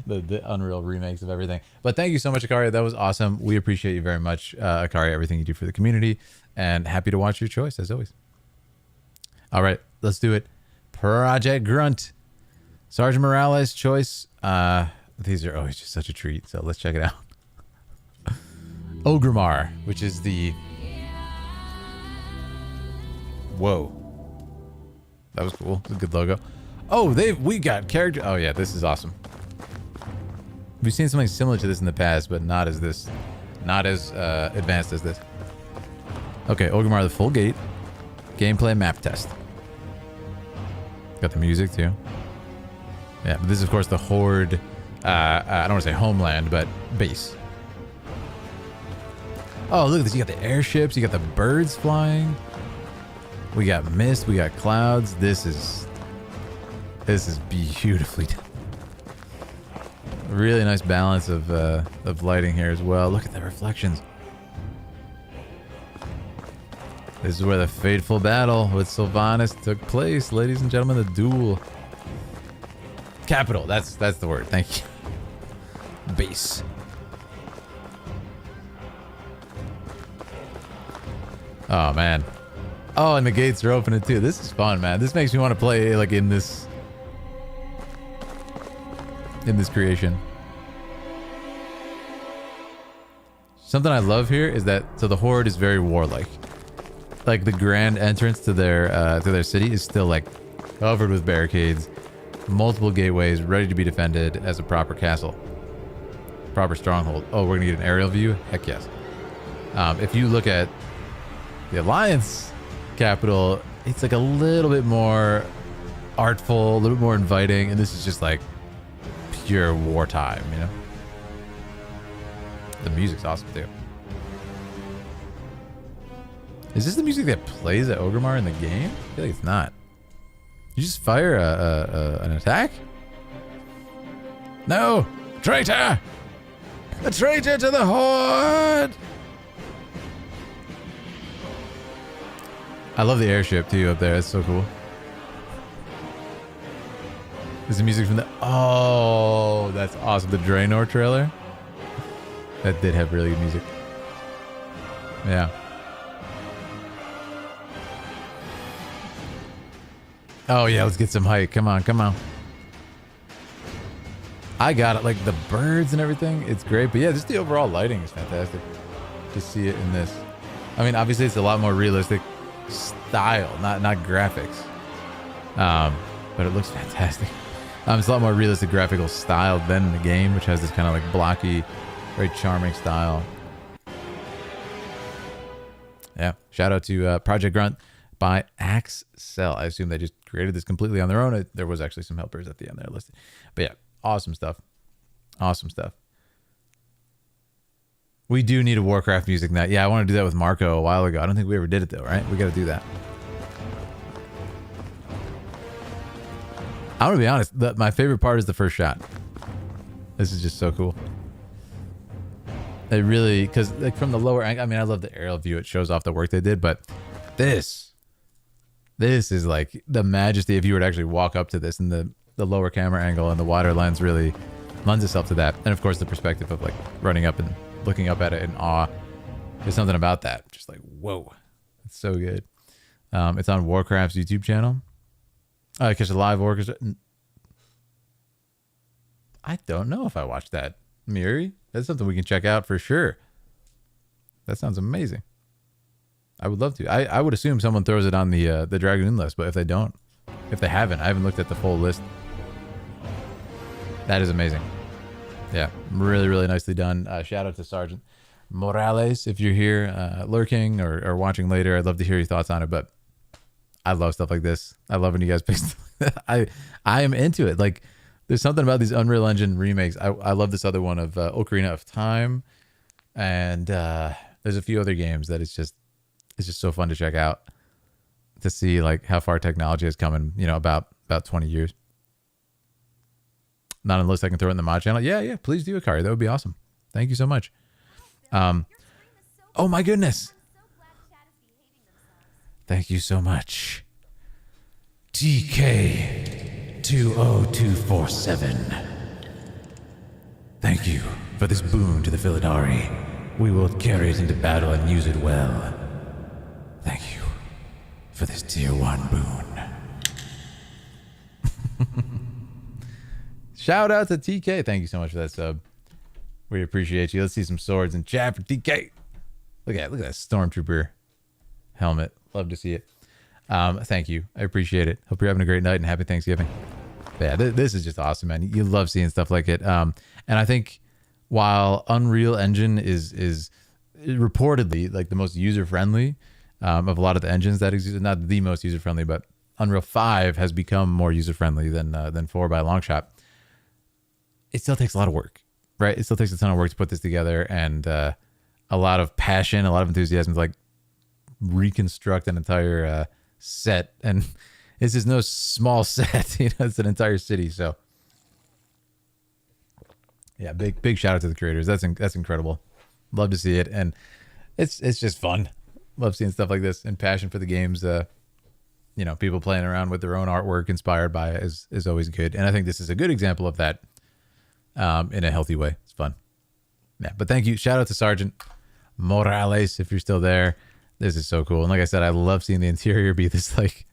The Unreal remakes of everything. But thank you so much, Ikaria. That was awesome. We appreciate you very much, Ikaria, everything you do for the community, and happy to watch your choice, as always. All right, let's do it. Project Grunt. Sergeant Morales' choice. These are always just such a treat, so let's check it out. Ogrimmar, which is the... Whoa. That was cool. It's a good logo. Oh, we got character... Oh, yeah, this is awesome. We've seen something similar to this in the past, but not as this. Not as advanced as this. Okay, Ogrimmar, the full gate. Gameplay map test. Got the music too. Yeah, but this is of course the Horde. I don't want to say homeland, but base. Oh, look at this! You got the airships. You got the birds flying. We got mist. We got clouds. This is beautifully done. Really nice balance of lighting here as well. Look at the reflections. This is where the fateful battle with Sylvanas took place, ladies and gentlemen. The duel. Capital. That's the word. Thank you. Base. Oh man. Oh, and the gates are opening too. This is fun, man. This makes me want to play like in this creation. Something I love here is that so the Horde is very warlike. Like the grand entrance to their city is still like covered with barricades, multiple gateways ready to be defended as a proper castle, proper stronghold. Oh, we're gonna get an aerial view? Heck yes. If you look at the Alliance capital, it's like a little bit more artful, a little bit more inviting, and this is just like pure wartime, you know? The music's awesome too. Is this the music that plays at Orgrimmar in the game? I feel like it's not. You just fire an attack? No! Traitor! A traitor to the Horde! I love the airship too up there. It's so cool. Is the music from the... Oh, that's awesome. The Draenor trailer? That did have really good music. Yeah. Oh yeah, let's get some hype. Come on, come on. I got it. Like the birds and everything. It's great. But yeah, just the overall lighting is fantastic. To see it in this. I mean, obviously it's a lot more realistic style, not graphics. But it looks fantastic. It's a lot more realistic graphical style than the game, which has this kind of like blocky, very charming style. Yeah. Shout out to Project Grunt by Axcel. I assume they just created this completely on their own. There was actually some helpers at the end there listed. But yeah, awesome stuff. Awesome stuff. We do need a Warcraft music night. Yeah, I want to do that with Marco a while ago. I don't think we ever did it though, right? We got to do that. I'm going to be honest. My favorite part is the first shot. This is just so cool. It really, because like from the lower angle, I mean, I love the aerial view. It shows off the work they did, but this is like the majesty if you were to actually walk up to this, and the lower camera angle and the wider lens really lends itself to that. And of course the perspective of like running up and looking up at it in awe. There's something about that. Just like, whoa, it's so good. It's on Warcraft's YouTube channel. Because the live orchestra. I don't know if I watched that. Miri, that's something we can check out for sure. That sounds amazing. I would love to. I would assume someone throws it on the Dragoon list, but if they don't, if they haven't, I haven't looked at the full list. That is amazing. Yeah, really, really nicely done. Shout out to Sergeant Morales if you're here lurking or watching later. I'd love to hear your thoughts on it, but I love stuff like this. I love when you guys pick stuff like that. I am into it. Like, there's something about these Unreal Engine remakes. I love this other one of Ocarina of Time, and there's a few other games that it's just so fun to check out, to see like how far technology has come in, you know, about 20 years. Not unless I can throw it in the mod channel. Yeah, please do, Akari. That would be awesome. Thank you so much. Oh my goodness. Thank you so much. TK20247. Thank you for this boon to the Philidari. We will carry it into battle and use it well. Thank you for this tier 1 boon. Shout out to TK. Thank you so much for that sub. We appreciate you. Let's see some swords in chat for TK. Look at that Stormtrooper helmet. Love to see it. Thank you. I appreciate it. Hope you're having a great night and happy Thanksgiving. But yeah, this is just awesome, man. You love seeing stuff like it. And I think while Unreal Engine is reportedly like the most user-friendly of a lot of the engines that exist, not the most user-friendly, but Unreal 5 has become more user-friendly than 4 by a long shot. It still takes a lot of work, right? It still takes a ton of work to put this together, and a lot of passion, a lot of enthusiasm to like reconstruct an entire set. And it's just no small set, you know, it's an entire city. So yeah, big shout out to the creators. That's incredible. Love to see it, and it's just fun. Love seeing stuff like this, and passion for the games. You know, people playing around with their own artwork inspired by it is always good. And I think this is a good example of that in a healthy way. It's fun. Yeah, but thank you. Shout out to Sergeant Morales if you're still there. This is so cool. And like I said, I love seeing the interior be this like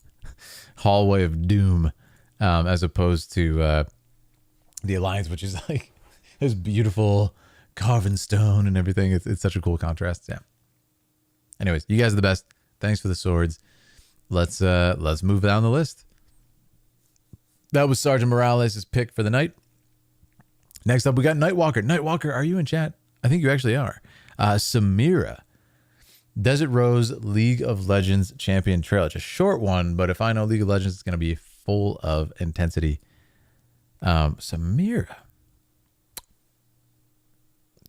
hallway of doom, as opposed to the Alliance, which is like this beautiful carven stone and everything. It's such a cool contrast. Yeah. Anyways, you guys are the best. Thanks for the swords. Let's move down the list. That was Sergeant Morales' pick for the night. Next up, we got Nightwalker. Nightwalker, are you in chat? I think you actually are. Samira. Desert Rose League of Legends Champion Trail. It's a short one, but if I know League of Legends, it's going to be full of intensity. Samira.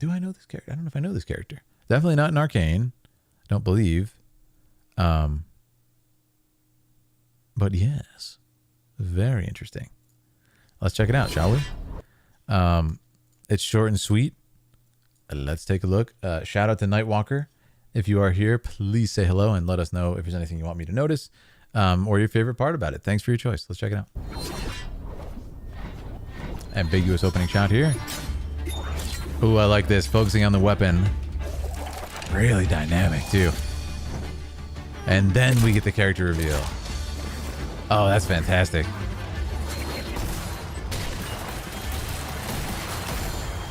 Do I know this character? I don't know if I know this character. Definitely not in Arcane. Don't believe. But yes. Very interesting. Let's check it out, shall we? It's short and sweet. Let's take a look. Shout out to Nightwalker. If you are here, please say hello and let us know if there's anything you want me to notice, or your favorite part about it. Thanks for your choice. Let's check it out. Ambiguous opening shot here. Ooh, I like this. Focusing on the weapon. Really dynamic, too. And then we get the character reveal. Oh, that's fantastic.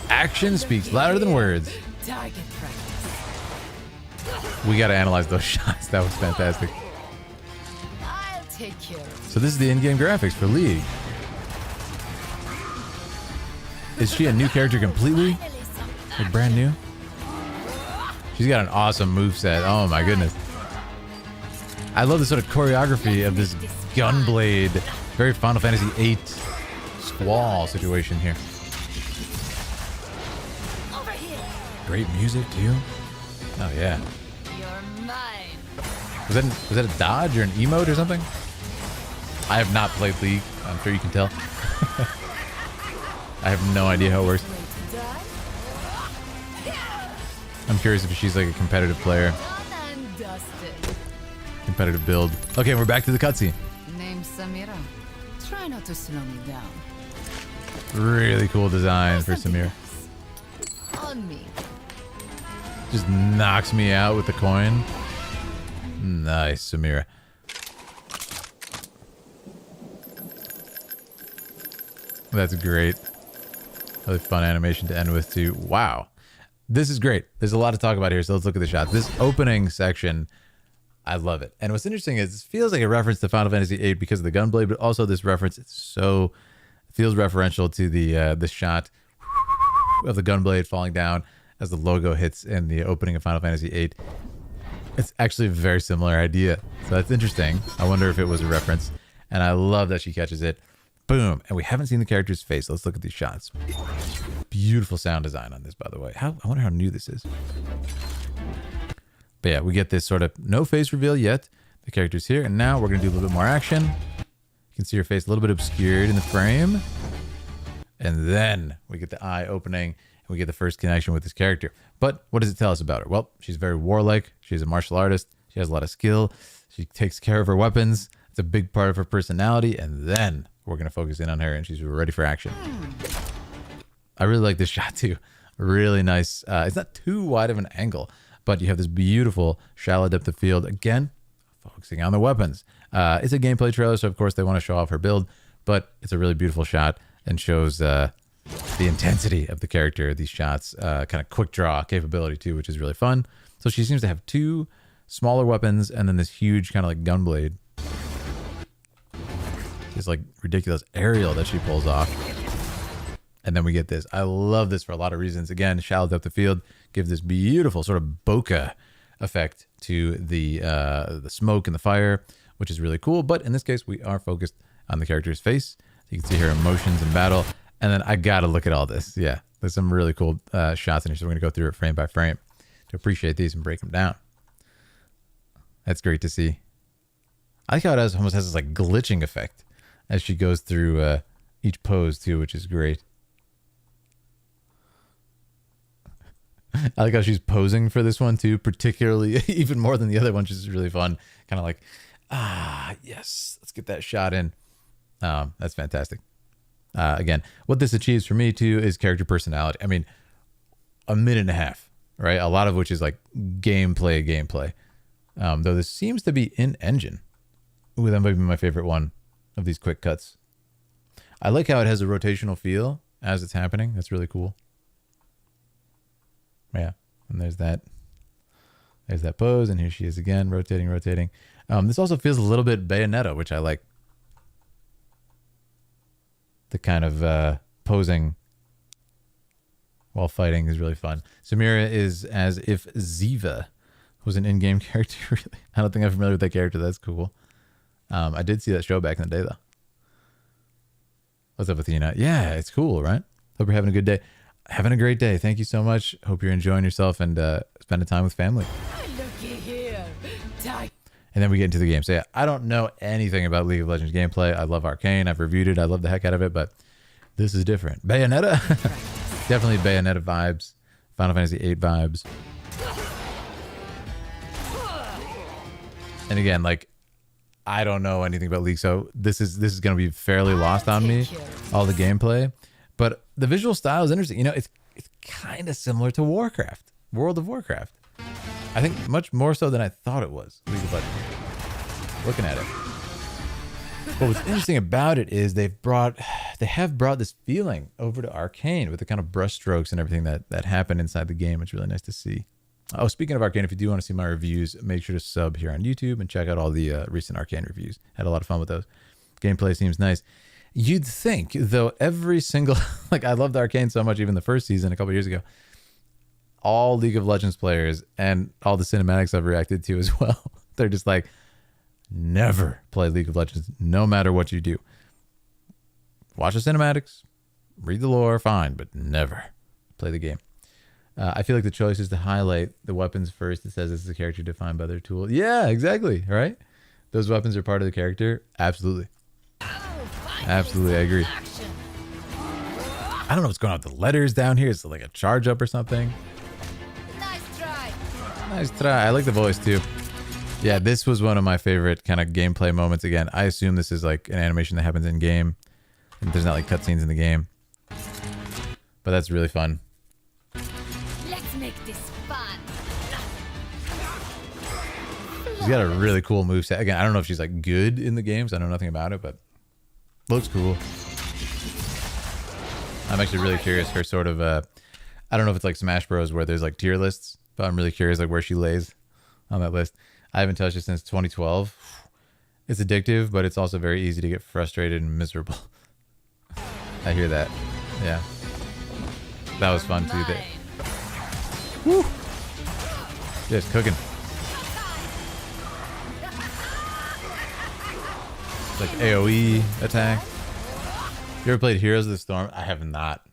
Action speaks louder than words. We got to analyze those shots. That was fantastic. I'll take care of it. So this is the in-game graphics for League. Is she a new character completely? Like brand new? She's got an awesome moveset. Oh my goodness. I love the sort of choreography of this gunblade. Very Final Fantasy VIII Squall situation here. Great music too. Oh yeah. You're mine. Was that a dodge or an emote or something? I have not played League. I'm sure you can tell. I have no idea how it works. I'm curious if she's like a competitive player. Competitive build. Okay, we're back to the cutscene. Name's Samira. Try not to slow me down. Really cool design for Samira. On me. Just knocks me out with the coin. Nice, Samira. That's great. Really fun animation to end with too. Wow. This is great. There's a lot to talk about here, so let's look at the shots. This opening section, I love it. And what's interesting is it feels like a reference to Final Fantasy VIII because of the gunblade, but also this reference, it feels referential to the shot of the gunblade falling down as the logo hits in the opening of Final Fantasy VIII. It's actually a very similar idea. So that's interesting. I wonder if it was a reference. And I love that she catches it. Boom. And we haven't seen the character's face. Let's look at these shots. Beautiful sound design on this, by the way. I wonder how new this is. But yeah, we get this sort of no face reveal yet. The character's here. And now we're going to do a little bit more action. You can see her face a little bit obscured in the frame. And then we get the eye opening. And we get the first connection with this character. But what does it tell us about her? Well, she's very warlike. She's a martial artist. She has a lot of skill. She takes care of her weapons. It's a big part of her personality. And then we're going to focus in on her and she's ready for action. I really like this shot too. Really nice. It's not too wide of an angle, but you have this beautiful shallow depth of field. Again, focusing on the weapons. It's a gameplay trailer, so of course they want to show off her build, but it's a really beautiful shot and shows the intensity of the character. These shots, kind of quick draw capability too, which is really fun. So she seems to have two smaller weapons and then this huge kind of like gunblade. This like ridiculous aerial that she pulls off. And then we get this. I love this for a lot of reasons. Again, shallow depth of field gives this beautiful sort of bokeh effect to the smoke and the fire, which is really cool. But in this case, we are focused on the character's face. So you can see her emotions in battle. And then I got to look at all this. Yeah, there's some really cool shots in here. So we're going to go through it frame by frame to appreciate these and break them down. That's great to see. I like how it almost has this like glitching effect as she goes through each pose too, which is great. I like how she's posing for this one too, particularly even more than the other one, which is really fun. Kind of like, yes, let's get that shot in. That's fantastic. Again, what this achieves for me too is character personality. I mean, a minute and a half, right? A lot of which is like gameplay. Though this seems to be in engine. Ooh, that might be my favorite one of these quick cuts. I like how it has a rotational feel as it's happening. That's really cool. Yeah, and there's that pose, and here she is again, rotating. This also feels a little bit Bayonetta, which I like. The kind of posing while fighting is really fun. Samira is as if Ziva was an in-game character. Really, I don't think I'm familiar with that character. That's cool. I did see that show back in the day, though. What's up, Athena? Yeah, it's cool, right? Hope you're having a good day. Having a great day. Thank you so much. Hope you're enjoying yourself and spending time with family. Looky here. And then we get into the game. So yeah, I don't know anything about League of Legends gameplay. I love Arcane. I've reviewed it. I love the heck out of it, but this is different. Bayonetta. Definitely Bayonetta vibes. Final Fantasy VIII vibes. And again, like, I don't know anything about League, so this is going to be fairly lost on me, all the gameplay. But the visual style is interesting. You know, it's kind of similar to Warcraft, World of Warcraft. I think much more so than I thought it was, League of Legends. Looking at it. But what's interesting about it is they have brought this feeling over to Arcane with the kind of brushstrokes and everything that happened inside the game. It's really nice to see. Oh, speaking of Arcane, if you do want to see my reviews, make sure to sub here on YouTube and check out all the recent Arcane reviews. Had a lot of fun with those. Gameplay seems nice. You'd think, though, every single... like, I loved Arcane so much, even the first season a couple years ago. All League of Legends players and all the cinematics I've reacted to as well, they're just like, never play League of Legends, no matter what you do. Watch the cinematics, read the lore, fine, but never play the game. I feel like the choice is to highlight the weapons first. It says this is a character defined by their tool. Yeah, exactly. Right? Those weapons are part of the character. Absolutely. Absolutely, I agree. I don't know what's going on with the letters down here. Is it like a charge up or something? Nice try. Nice try. I like the voice too. Yeah, this was one of my favorite kind of gameplay moments. Again, I assume this is like an animation that happens in game. And there's not like cutscenes in the game. But that's really fun. Let's make this fun. She's got a really cool moveset. Again, I don't know if she's like good in the games. I know nothing about it, but looks cool. I'm actually really curious her sort of I don't know if it's like Smash Bros where there's like tier lists, but I'm really curious like where she lays on that list. I haven't touched it since 2012. It's addictive, but it's also very easy to get frustrated and miserable. I hear that. Yeah. That was fun too. Woo! Yeah, it's cooking. It's like AoE attack. You ever played Heroes of the Storm? I have not.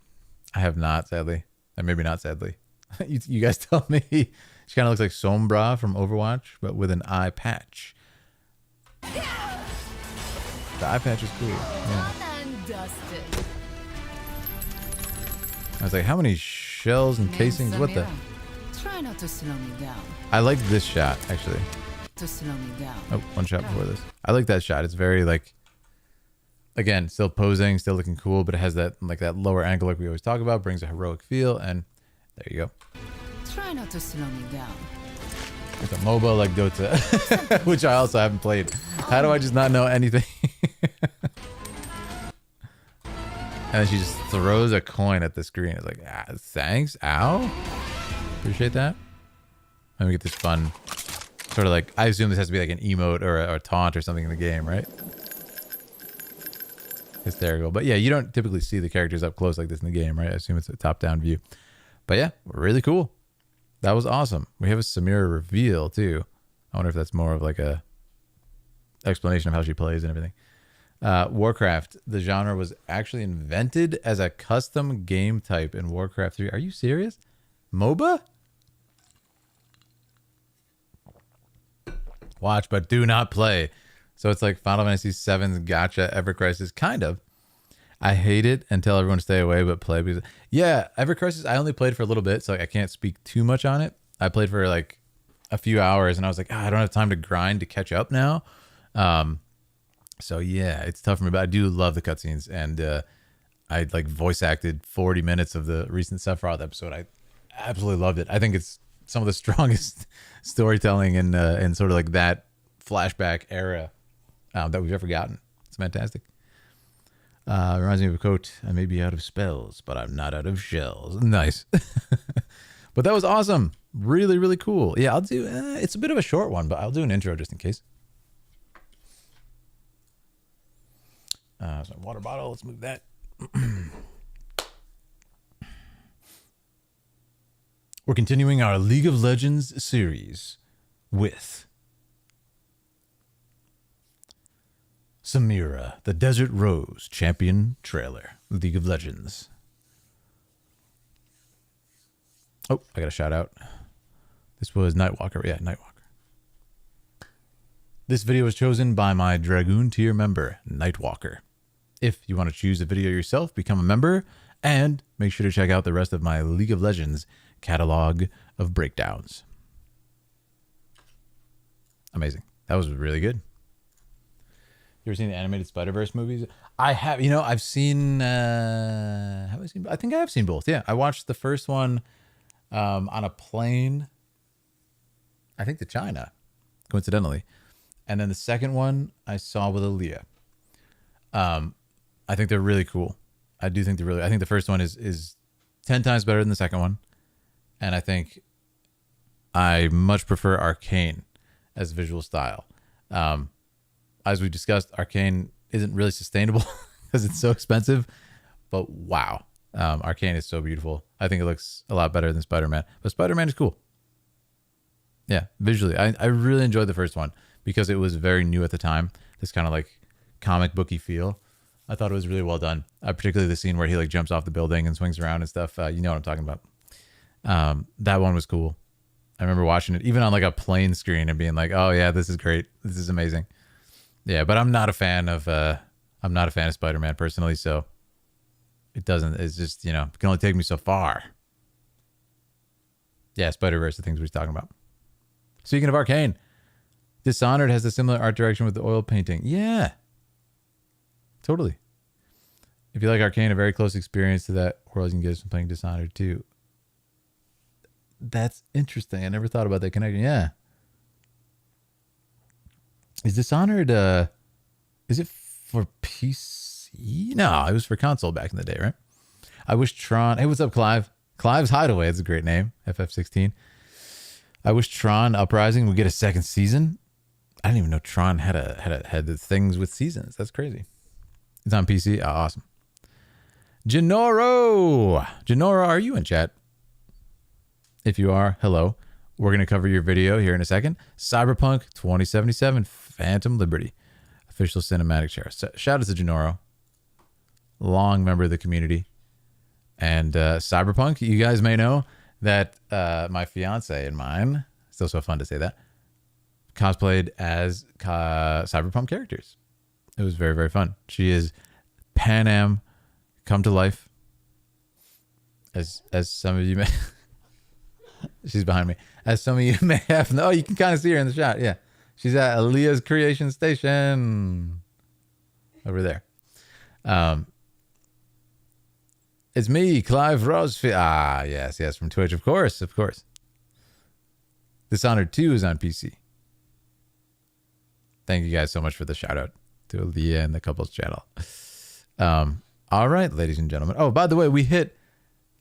I have not, sadly. And maybe not sadly. You guys tell me. She kind of looks like Sombra from Overwatch, but with an eye patch. The eye patch is cool. Yeah. I was like, how many shells and casings? What the? Try not to slow me down. I like this shot, actually. To slow me down. Oh, one shot before this. I like that shot. It's very like, again, still posing, still looking cool, but it has that like that lower angle like we always talk about, brings a heroic feel, and there you go. Try not to slow me down. It's a MOBA like Dota, which I also haven't played. How do I just not know anything? And then she just throws a coin at the screen. It's like, ah, thanks, ow. Appreciate that. And we get this fun, sort of like, I assume this has to be like an emote or a taunt or something in the game, right? Hysterical. But yeah, you don't typically see the characters up close like this in the game, right? I assume it's a top-down view. But yeah, really cool. That was awesome. We have a Samira reveal too. I wonder if that's more of like a explanation of how she plays and everything. Warcraft, the genre was actually invented as a custom game type in Warcraft 3. Are you serious? MOBA? Watch, but do not play. So it's like Final Fantasy VII's Gacha Ever Crisis, kind of. I hate it and tell everyone to stay away, but play. Because, yeah, Ever Crisis, I only played for a little bit, so I can't speak too much on it. I played for like a few hours, and I was like, I don't have time to grind to catch up now. So yeah, it's tough for me, but I do love the cutscenes, and I like voice acted 40 minutes of the recent Sephiroth episode. I absolutely loved it. I think it's some of the strongest storytelling in sort of like that flashback era that we've ever gotten. It's fantastic. Reminds me of a quote, I may be out of spells, but I'm not out of shells. Nice. But that was awesome. Really, really cool. Yeah, I'll do, it's a bit of a short one, but I'll do an intro just in case. So water bottle, let's move that. We're continuing our League of Legends series with Samira, the Desert Rose champion trailer, League of Legends. Oh, I got a shout out. This was Nightwalker. Yeah, Nightwalker. This video was chosen by my Dragoon Tier member, Nightwalker. If you want to choose a video yourself, become a member, and make sure to check out the rest of my League of Legends catalog of breakdowns. Amazing. That was really good. You ever seen the animated Spider-Verse movies? I have. You know, I've seen... have I seen... I think I have seen both. Yeah, I watched the first one on a plane, I think to China, coincidentally. And then the second one I saw with Aaliyah. I think they're really cool. I do think they're really... I think the first one is 10 times better than the second one. And I think I much prefer Arcane as visual style. As we discussed, Arcane isn't really sustainable because it's so expensive. But wow. Arcane is so beautiful. I think it looks a lot better than Spider-Man. But Spider-Man is cool. Yeah, visually. I really enjoyed the first one because it was very new at the time. This kind of like comic booky feel. I thought it was really well done. Particularly the scene where he like jumps off the building and swings around and stuff. You know what I'm talking about. That one was cool. I remember watching it even on like a plain screen and being like, oh yeah, this is great. This is amazing. Yeah, but I'm not a fan of Spider-Man personally, so it's just, you know, it can only take me so far. Yeah, Spider-Verse, the things we're talking about. Speaking of Arcane, Dishonored has a similar art direction with the oil painting. Yeah. Totally. If you like Arcane, a very close experience to that world you can get from playing Dishonored too. That's interesting. I never thought about that connection. Yeah. Is Dishonored, is it for PC? No, it was for console back in the day, right? I wish Tron... Hey, what's up, Clive? Clive's Hideaway. That's a great name. FF16. I wish Tron Uprising would get a second season. I didn't even know Tron had the things with seasons. That's crazy. It's on PC. Oh, awesome. Genoro, are you in chat? If you are, hello. We're going to cover your video here in a second. Cyberpunk 2077 Phantom Liberty. Official cinematic share. Shout out to Genoro. Long member of the community. And Cyberpunk, you guys may know that my fiance and mine, still so fun to say that, cosplayed as Cyberpunk characters. It was very, very fun. She is Pan Am come to life. As some of you may... She's behind me. As some of you may have... No, you can kind of see her in the shot. Yeah. She's at Aaliyah's Creation Station. Over there. It's me, Clive Rosefield. Ah, yes, from Twitch. Of course. Dishonored 2 is on PC. Thank you guys so much for the shout out to Aaliyah and the couples channel. All right, ladies and gentlemen. Oh, by the way, we hit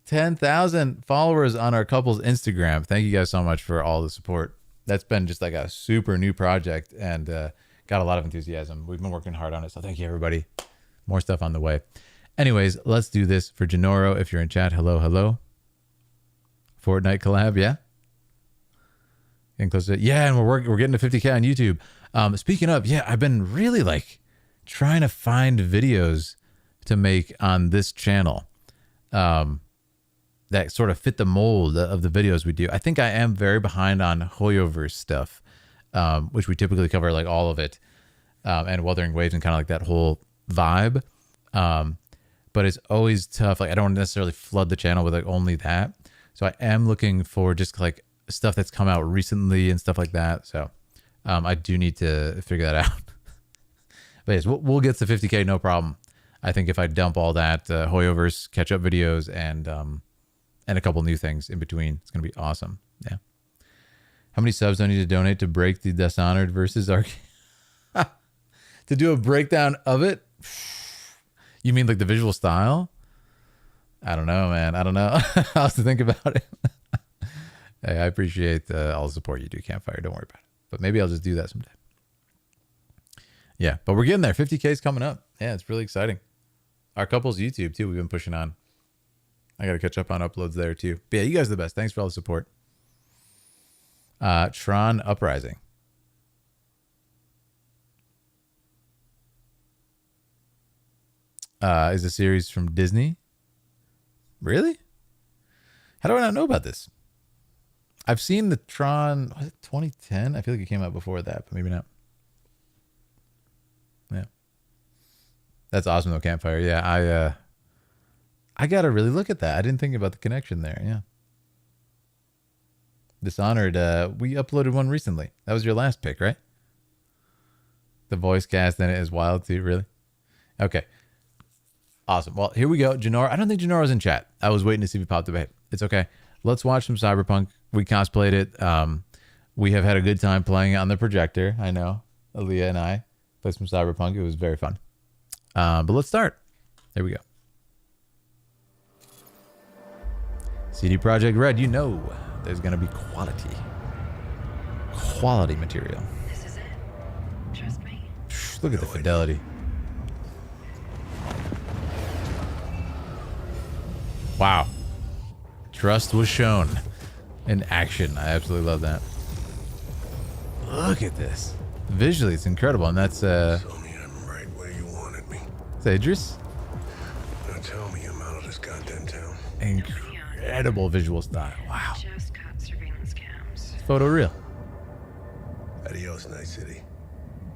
10,000 followers on our couple's Instagram. Thank you guys so much for all the support. That's been just like a super new project and got a lot of enthusiasm. We've been working hard on it. So thank you, everybody. More stuff on the way. Anyways, let's do this for Genoro. If you're in chat, hello. Fortnite collab, yeah? Getting close to it. Yeah, and we're getting to 50K on YouTube. Speaking of, yeah, I've been really like trying to find videos to make on this channel that sort of fit the mold of the videos we do. I think I am very behind on Hoyoverse stuff, which we typically cover like all of it, and Wuthering Waves and kind of like that whole vibe. But it's always tough. Like I don't necessarily flood the channel with like only that. So I am looking for just like stuff that's come out recently and stuff like that. So I do need to figure that out. But yes, we'll get to 50K, no problem. I think if I dump all that Hoyoverse catch-up videos and a couple new things in between, it's going to be awesome. Yeah. How many subs do I need to donate to break the Dishonored versus Arcane? To do a breakdown of it? You mean like the visual style? I don't know, man. I don't know. I'll have to think about it. Hey, I appreciate all the support you do, Campfire. Don't worry about it. But maybe I'll just do that someday. Yeah, but we're getting there. 50K is coming up. Yeah, it's really exciting. Our couple's YouTube, too, we've been pushing on. I got to catch up on uploads there, too. But yeah, you guys are the best. Thanks for all the support. Tron Uprising. is a series from Disney. Really? How do I not know about this? I've seen the Tron, was it 2010? I feel like it came out before that, but maybe not. Yeah. That's awesome though, Campfire. Yeah, I gotta really look at that. I didn't think about the connection there. Yeah. Dishonored, we uploaded one recently. That was your last pick, right? The voice cast in it is wild too, really? Okay. Awesome. Well, here we go. Janora. I don't think Janora was in chat. I was waiting to see if he popped up. It's okay. Let's watch some Cyberpunk. We cosplayed it. We have had a good time playing it on the projector. I know. Aaliyah and I played some Cyberpunk. It was very fun. But let's start. There we go. CD Projekt Red, you know there's going to be quality. Quality material. This is it. Trust me. Look at the fidelity. Wow. Trust was shown in action. I absolutely love that. Look at this. Visually, it's incredible. And that's Tell me I'm right where you wanted me. It's Idris. Now tell me I'm out of this goddamn town. Incredible visual style. Wow. Just cut surveillance cams. Photoreal. Adios, Night City.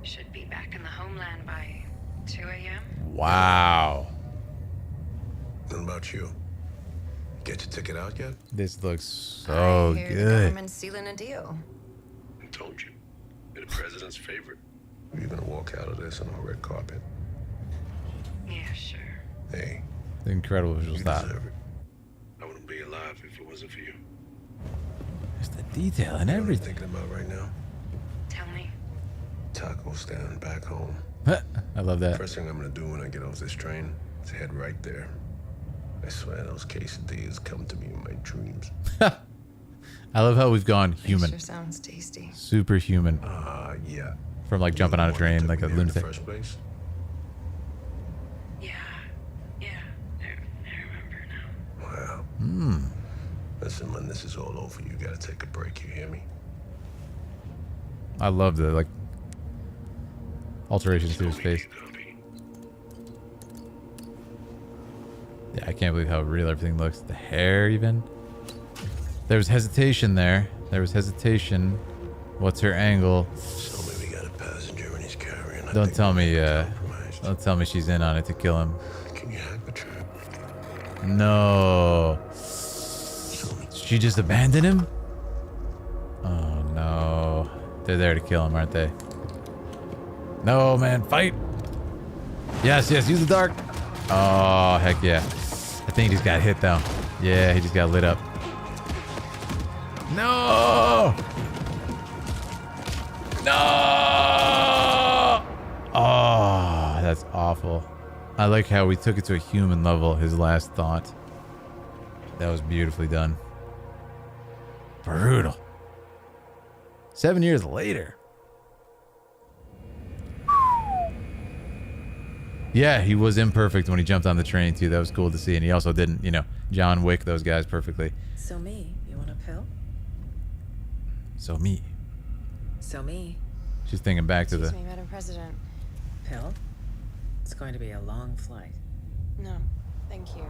Should be back in the homeland by 2 a.m. Wow. What about you? Get your ticket out yet? This looks so I hear the good. government's sealing a deal. I told you. You're the president's favorite. You're gonna walk out of this on a red carpet. Yeah, sure. Hey. Incredible visual You style. deserve it. I wouldn't be alive if it wasn't for you. There's the detail and You know what I'm everything. thinking about right now? Tell me. Taco stand back home. I love that. First thing I'm gonna do when I get off this train is head right there. I swear those quesadillas come to me in my dreams. I love how we've gone human. Sure sounds tasty. Super human. Yeah. From like jumping on a train like a In the lunatic. first place. Yeah. I remember now. Wow. Hmm. Listen, when this is all over, you gotta take a break. You hear me? I love the like alterations to his face. Yeah, I can't believe how real everything looks. The hair, even. There was hesitation there. There was hesitation. What's her angle? So maybe got a passenger and he's carrying. Don't tell me. Don't tell me she's in on it to kill him. Can you hack the trap? No. She just abandoned him? Oh no. They're there to kill him, aren't they? No, man, fight. Yes, use the dark. Oh, heck yeah. I think he just got hit though. Yeah, he just got lit up. No! No! Oh, that's awful. I like how we took it to a human level, his last thought. That was beautifully done. Brutal. 7 years later. Yeah, he was imperfect when he jumped on the train too. That was cool to see. And he also didn't, John Wick those guys perfectly. So me, you want a pill? So me. So me. She's thinking back to the... Excuse me, Madam President. Pill? It's going to be a long flight. No, thank you.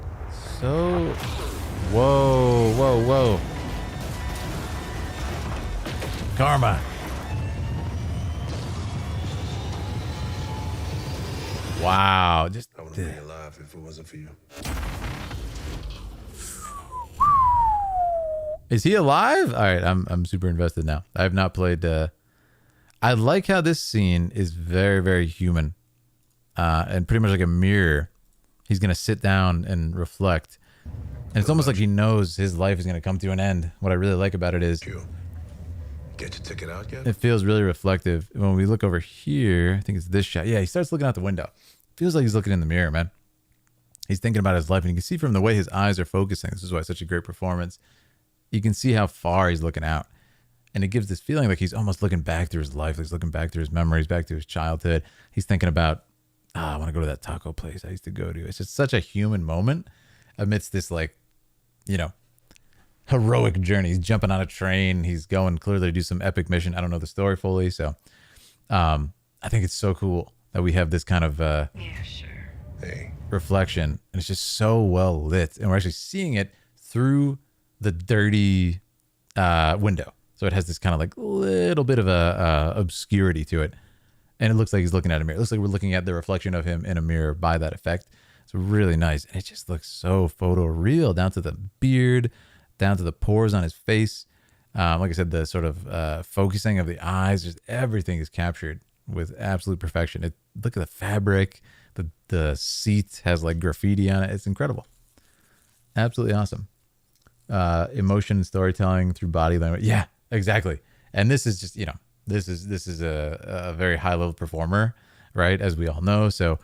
So... Whoa. Karma. Wow, just... I wouldn't be alive if it wasn't for you. Is he alive? All right, I'm super invested now. I have not played... I like how this scene is very, very human. And pretty much like a mirror. He's going to sit down and reflect. And it's almost like he knows his life is going to come to an end. What I really like about it is... Get your ticket out yet? It feels really reflective. When we look over here, I think it's this shot. Yeah, he starts looking out the window. Feels like he's looking in the mirror, man. He's thinking about his life, and you can see from the way his eyes are focusing. This is why it's such a great performance. You can see how far he's looking out. And it gives this feeling like he's almost looking back through his life. He's looking back through his memories, back to his childhood. He's thinking about, I want to go to that taco place I used to go to. It's just such a human moment amidst this, like, heroic journey. He's jumping on a train. He's going clearly to do some epic mission. I don't know the story fully, so I think it's so cool that we have this kind of reflection, and it's just so well lit, and we're actually seeing it through the dirty window, so it has this kind of like little bit of a obscurity to it, and it looks like he's looking at a mirror. It looks like we're looking at the reflection of him in a mirror by that effect. It's really nice, and it just looks so photoreal, down to the beard, down to the pores on his face. Like I said, the sort of focusing of the eyes, just everything is captured with absolute perfection. Look at the fabric. The seat has like graffiti on it. It's incredible. Absolutely awesome. Emotion and storytelling through body language. Yeah, exactly. And this is just, this is a very high level performer, right? As we all know. So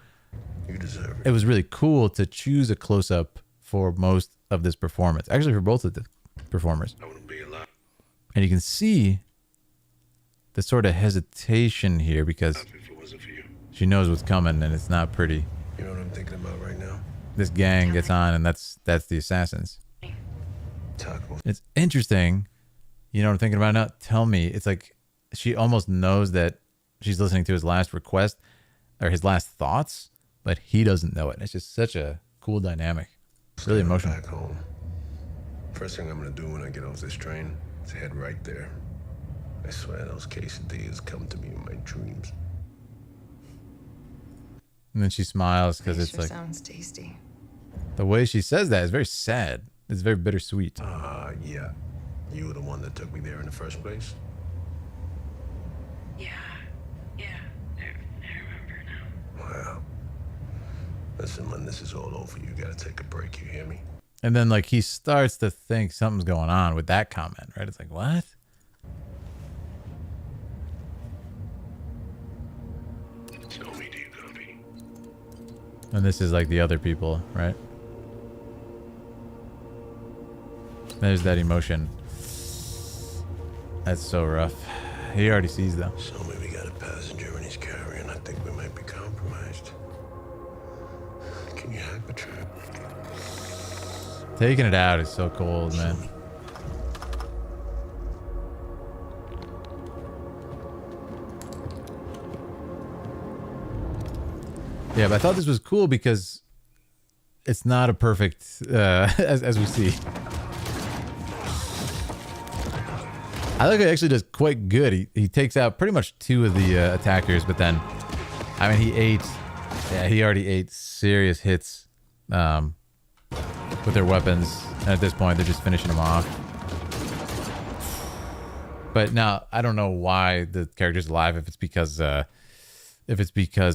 you deserve it. It was really cool to choose a close up for most of this performance. Actually, for both of the performers. I wouldn't be alive. And you can see the sort of hesitation here because if it wasn't for you. She knows what's coming, and it's not pretty. You know what I'm thinking about right now? This gang gets on, and that's the assassins. Taco. It's interesting. You know what I'm thinking about now? Tell me. It's like she almost knows that she's listening to his last request or his last thoughts, but he doesn't know it. It's just such a cool dynamic. Really emotional. Back home. First thing I'm gonna do when I get off this train is head right there. I swear those quesadillas come to me in my dreams. And then she smiles because it's sure like sounds tasty. the way she says that is very sad. It's very bittersweet. Yeah. You were the one that took me there in the first place? Yeah, I remember now. Well, listen, when this is all over, you gotta take a break, you hear me? And then like he starts to think something's going on with that comment, right? It's like, what? Tell me, do you copy? And this is like the other people, right? There's that emotion. That's so rough. He already sees them. So we got a passenger and he's carrying. I think we might be compromised. Can you hack the trip? Taking it out is so cold, man. Yeah, but I thought this was cool because it's not a perfect, as we see. I think it actually does quite good. He takes out pretty much 2 of the attackers, but then, I mean, he already ate serious hits with their weapons. And at this point, they're just finishing them off. But now, I don't know why the character's alive, if it's because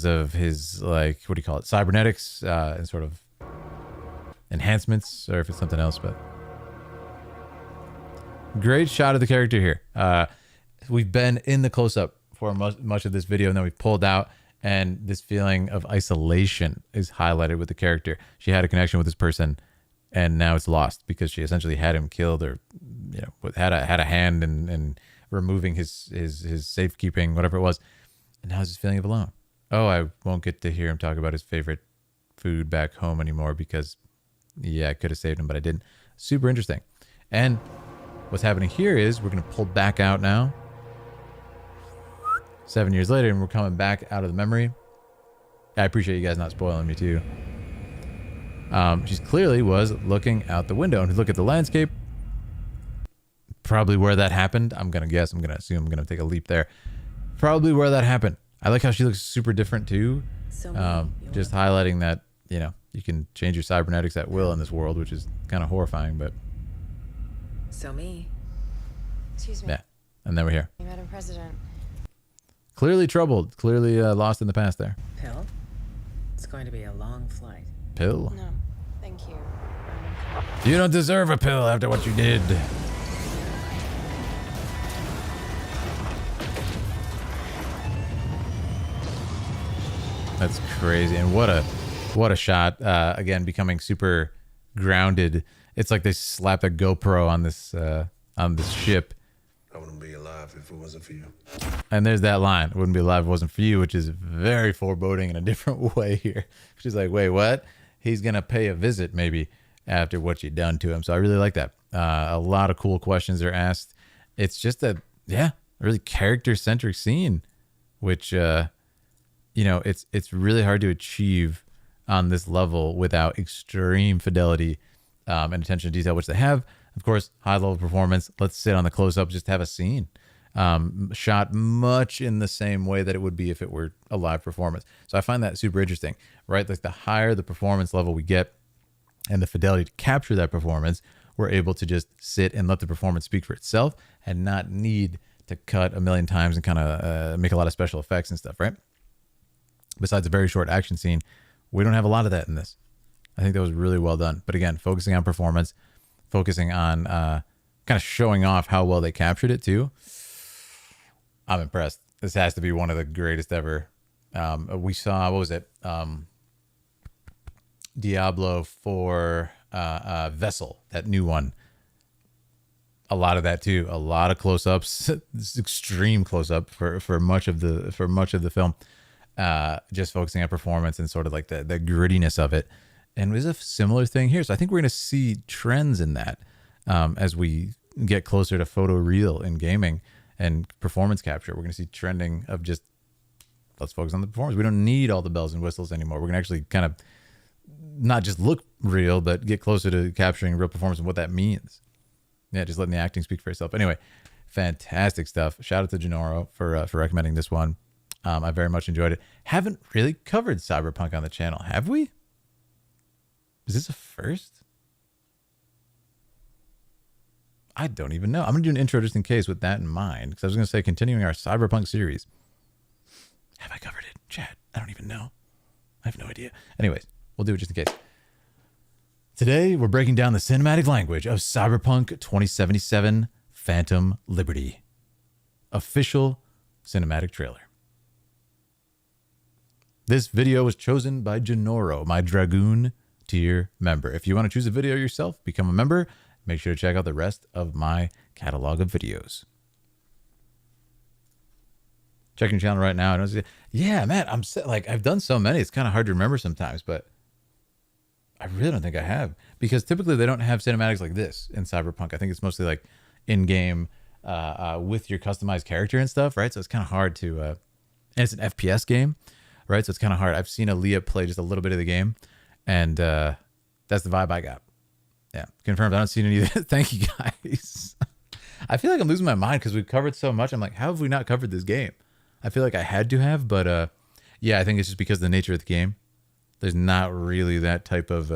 of his, like, what do you call it, cybernetics and sort of enhancements, or if it's something else, but... Great shot of the character here. We've been in the close-up for much of this video, and then we've pulled out, and this feeling of isolation is highlighted with the character. She had a connection with this person, and now it's lost because she essentially had him killed, or had a hand in removing his safekeeping, whatever it was, and now it's this feeling of alone. Oh, I won't get to hear him talk about his favorite food back home anymore because, yeah, I could have saved him, but I didn't. Super interesting. And what's happening here is we're going to pull back out now. 7 years later, and we're coming back out of the memory. I appreciate you guys not spoiling me too. She clearly was looking out the window, and if you look at the landscape, probably where that happened. I'm going to guess. I'm going to assume. I'm going to take a leap there. Probably where that happened. I like how she looks super different too. Just highlighting that, you can change your cybernetics at will in this world, which is kind of horrifying, but... So me. Excuse me. Yeah, and then we're here. Madam President. Clearly troubled. Clearly lost in the past there. Pill? It's going to be a long flight. Pill? No, thank you. You don't deserve a pill after what you did. That's crazy. And what a shot. Again, becoming super grounded. It's like they slapped a GoPro on this ship. I wouldn't be alive if it wasn't for you. And there's that line. I wouldn't be alive if it wasn't for you, which is very foreboding in a different way here. She's like, wait, what? He's going to pay a visit maybe after what you've done to him. So I really like that. A lot of cool questions are asked. It's just a really character-centric scene, which, it's really hard to achieve on this level without extreme fidelity and attention to detail, which they have. Of course, high level performance. Let's sit on the close up, just have a scene shot much in the same way that it would be if it were a live performance. So I find that super interesting, right? Like the higher the performance level we get and the fidelity to capture that performance, we're able to just sit and let the performance speak for itself and not need to cut a million times and kind of make a lot of special effects and stuff, right? Besides a very short action scene, we don't have a lot of that in this. I think that was really well done. But again, focusing on performance, focusing on kind of showing off how well they captured it too. I'm impressed. This has to be one of the greatest ever. We saw, what was it? Diablo 4 Vessel, that new one. A lot of that too. A lot of close-ups, extreme close-up for much of the film. Just focusing on performance and sort of like the grittiness of it. And it was a similar thing here. So I think we're going to see trends in that as we get closer to photoreal in gaming and performance capture. We're going to see trending of just, let's focus on the performance. We don't need all the bells and whistles anymore. We're going to actually kind of not just look real, but get closer to capturing real performance and what that means. Yeah, just letting the acting speak for itself. Anyway, fantastic stuff. Shout out to Gennaro for recommending this one. I very much enjoyed it. Haven't really covered Cyberpunk on the channel, have we? Is this a first? I don't even know. I'm going to do an intro just in case with that in mind, because I was going to say continuing our Cyberpunk series. Have I covered it? Chat, I don't even know. I have no idea. Anyways, we'll do it just in case. Today, we're breaking down the cinematic language of Cyberpunk 2077 Phantom Liberty. Official cinematic trailer. This video was chosen by Gennaro, my Dragoon Tier member. If you want to choose a video yourself, become a member. Make sure to check out the rest of my catalog of videos. Checking your channel right now. Yeah, man, I've done so many. It's kind of hard to remember sometimes, but I really don't think I have, because typically they don't have cinematics like this in Cyberpunk. I think it's mostly like in-game with your customized character and stuff, right? So it's kind of hard to, and it's an FPS game, right? So it's kind of hard. I've seen Aaliyah play just a little bit of the game, and that's the vibe I got. Yeah, confirmed. I don't see any of that. Thank you, guys. I feel like I'm losing my mind because we've covered so much. I'm like, how have we not covered this game? I feel like I had to have, but yeah, I think it's just because of the nature of the game. There's not really that type of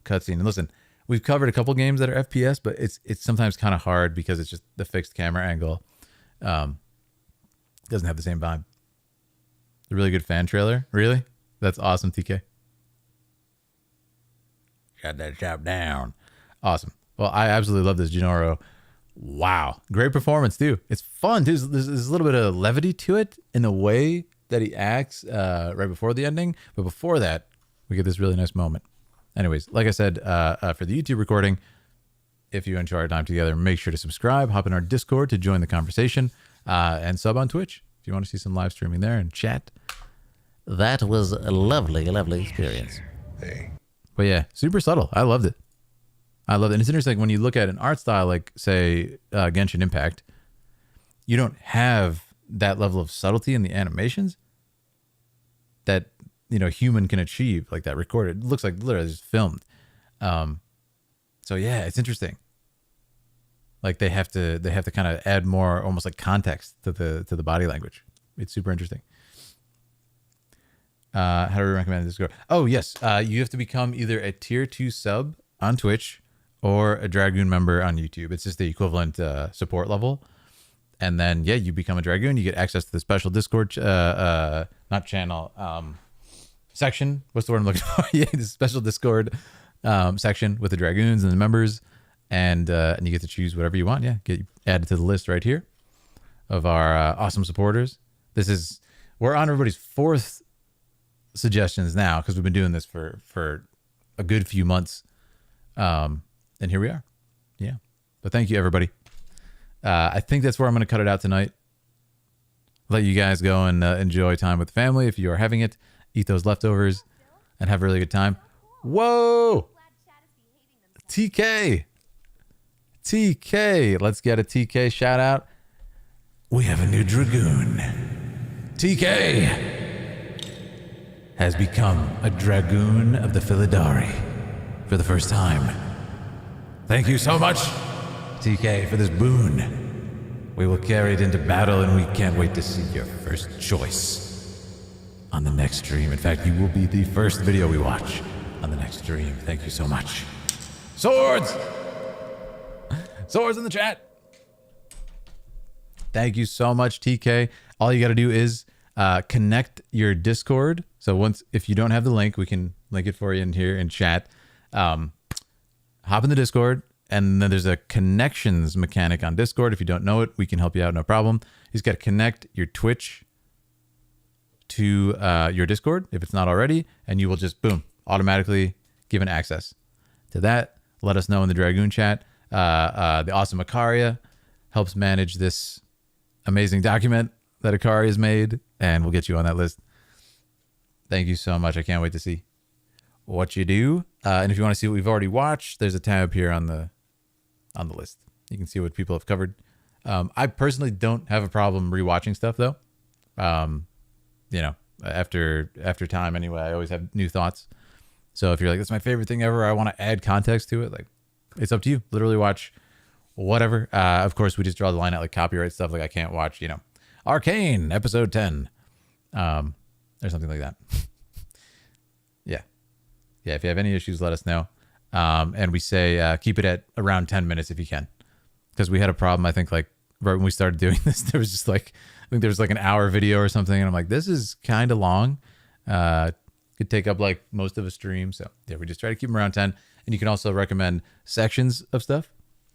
cutscene. And listen, we've covered a couple games that are FPS, but it's sometimes kind of hard because it's just the fixed camera angle. Doesn't have the same vibe. A really good fan trailer. Really? That's awesome, TK. Got that chop down. Awesome. Well, I absolutely love this, Gennaro. Wow. Great performance, too. It's fun, too. There's a little bit of levity to it in the way that he acts right before the ending. But before that, we get this really nice moment. Anyways, like I said, for the YouTube recording, if you enjoy our time together, make sure to subscribe, hop in our Discord to join the conversation, and sub on Twitch if you want to see some live streaming there and chat. That was a lovely, lovely experience. Hey. But yeah, super subtle. I loved it. And it's interesting when you look at an art style like, say, Genshin Impact, you don't have that level of subtlety in the animations that, you know, human can achieve, like that recorded. It looks like literally just filmed. So yeah, it's interesting. Like they have to kind of add more almost like context to the body language. It's super interesting. How do we recommend this? Oh yes, you have to become either a tier 2 sub on Twitch or a Dragoon member on YouTube. It's just the equivalent support level. And then, yeah, you become a Dragoon. You get access to the special Discord, not channel, section. What's the word I'm looking for? Yeah, the special Discord section with the Dragoons and the members. And you get to choose whatever you want. Yeah, get added to the list right here of our awesome supporters. We're on everybody's 4th suggestions now because we've been doing this for a good few months. And here we are. Yeah. But thank you, everybody. I think that's where I'm going to cut it out tonight. Let you guys go and enjoy time with the family if you are having it. Eat those leftovers and have a really good time. Whoa! TK! Let's get a TK shout out. We have a new Dragoon. TK! has become a Dragoon of the Philidari for the first time. Thank you so much, TK, for this boon. We will carry it into battle, and we can't wait to see your first choice on the next stream. In fact, you will be the first video we watch on the next stream. Thank you so much. Swords! Swords in the chat. Thank you so much, TK. All you got to do is connect your Discord. So if you don't have the link, we can link it for you in here in chat. Hop in the Discord, and then there's a connections mechanic on Discord. If you don't know it, we can help you out, no problem. You just got to connect your Twitch to your Discord if it's not already, and you will just, boom, automatically given access to that. Let us know in the Dragoon chat. The awesome Ikaria helps manage this amazing document that Ikaria has made, and we'll get you on that list. Thank you so much. I can't wait to see what you do. And if you want to see what we've already watched, there's a tab here on the list. You can see what people have covered. I personally don't have a problem rewatching stuff though. You know, after time anyway, I always have new thoughts. So if you're like, that's my favorite thing ever, I want to add context to it, like, it's up to you. Literally watch whatever. Of course, we just draw the line at like copyright stuff. Like I can't watch, you know, Arcane episode 10. Or something like that. Yeah. If you have any issues, let us know. And we say keep it at around 10 minutes if you can. Because we had a problem, I think, like right when we started doing this, there was just like, I think there was like an hour video or something. And I'm like, this is kind of long. Could take up like most of a stream. So yeah, we just try to keep them around 10. And you can also recommend sections of stuff.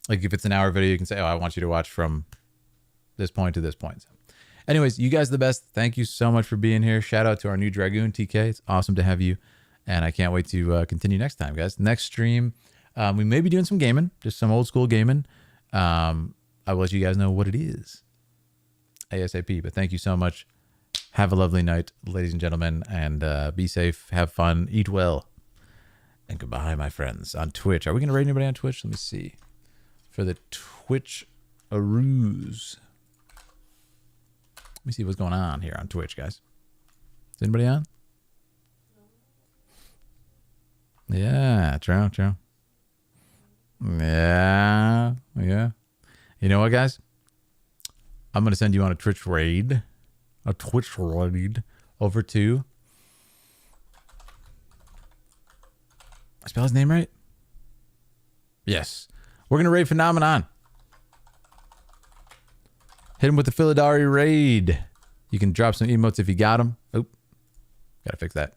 Like if it's an hour video, you can say, oh, I want you to watch from this point to this point. So anyways, you guys are the best. Thank you so much for being here. Shout out to our new Dragoon, TK. It's awesome to have you. And I can't wait to continue next time, guys. Next stream, we may be doing some gaming, just some old school gaming. I will let you guys know what it is ASAP. But thank you so much. Have a lovely night, ladies and gentlemen. And be safe. Have fun. Eat well. And goodbye, my friends. On Twitch. Are we going to rate anybody on Twitch? Let me see. For the Twitch-aroos. Let me see what's going on here on Twitch, guys. Is anybody on? Yeah, true. Yeah. You know what, guys? I'm going to send you on a Twitch raid. Over to... I spell his name right? Yes. We're going to raid Phenomenon. Hit him with the Philidari raid. You can drop some emotes if you got them. Oh, gotta fix that.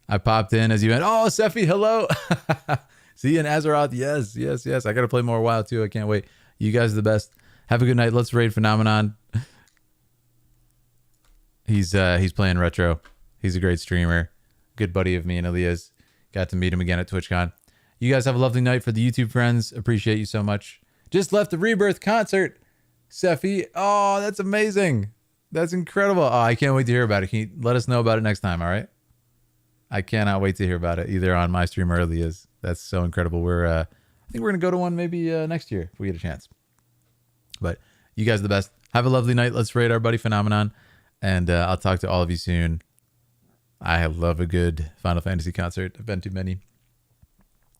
I popped in as you went. Oh, Sephi, hello. See you in Azeroth. Yes. I gotta play more WoW too. I can't wait. You guys are the best. Have a good night. Let's raid Phenomenon. He's playing retro. He's a great streamer. Good buddy of me and Aaliyah's. Got to meet him again at TwitchCon. You guys have a lovely night. For the YouTube friends, appreciate you so much. Just left the Rebirth concert, Sephi. Oh, that's amazing. That's incredible. Oh, I can't wait to hear about it. Can you let us know about it next time, all right? I cannot wait to hear about it, either on my stream or Aaliyah's. That's so incredible. I think we're going to go to one maybe next year if we get a chance. But you guys are the best. Have a lovely night. Let's raid our buddy Phenomenon. And I'll talk to all of you soon. I love a good Final Fantasy concert. I've been to many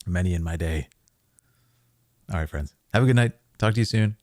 in my day. All right, friends. Have a good night. Talk to you soon.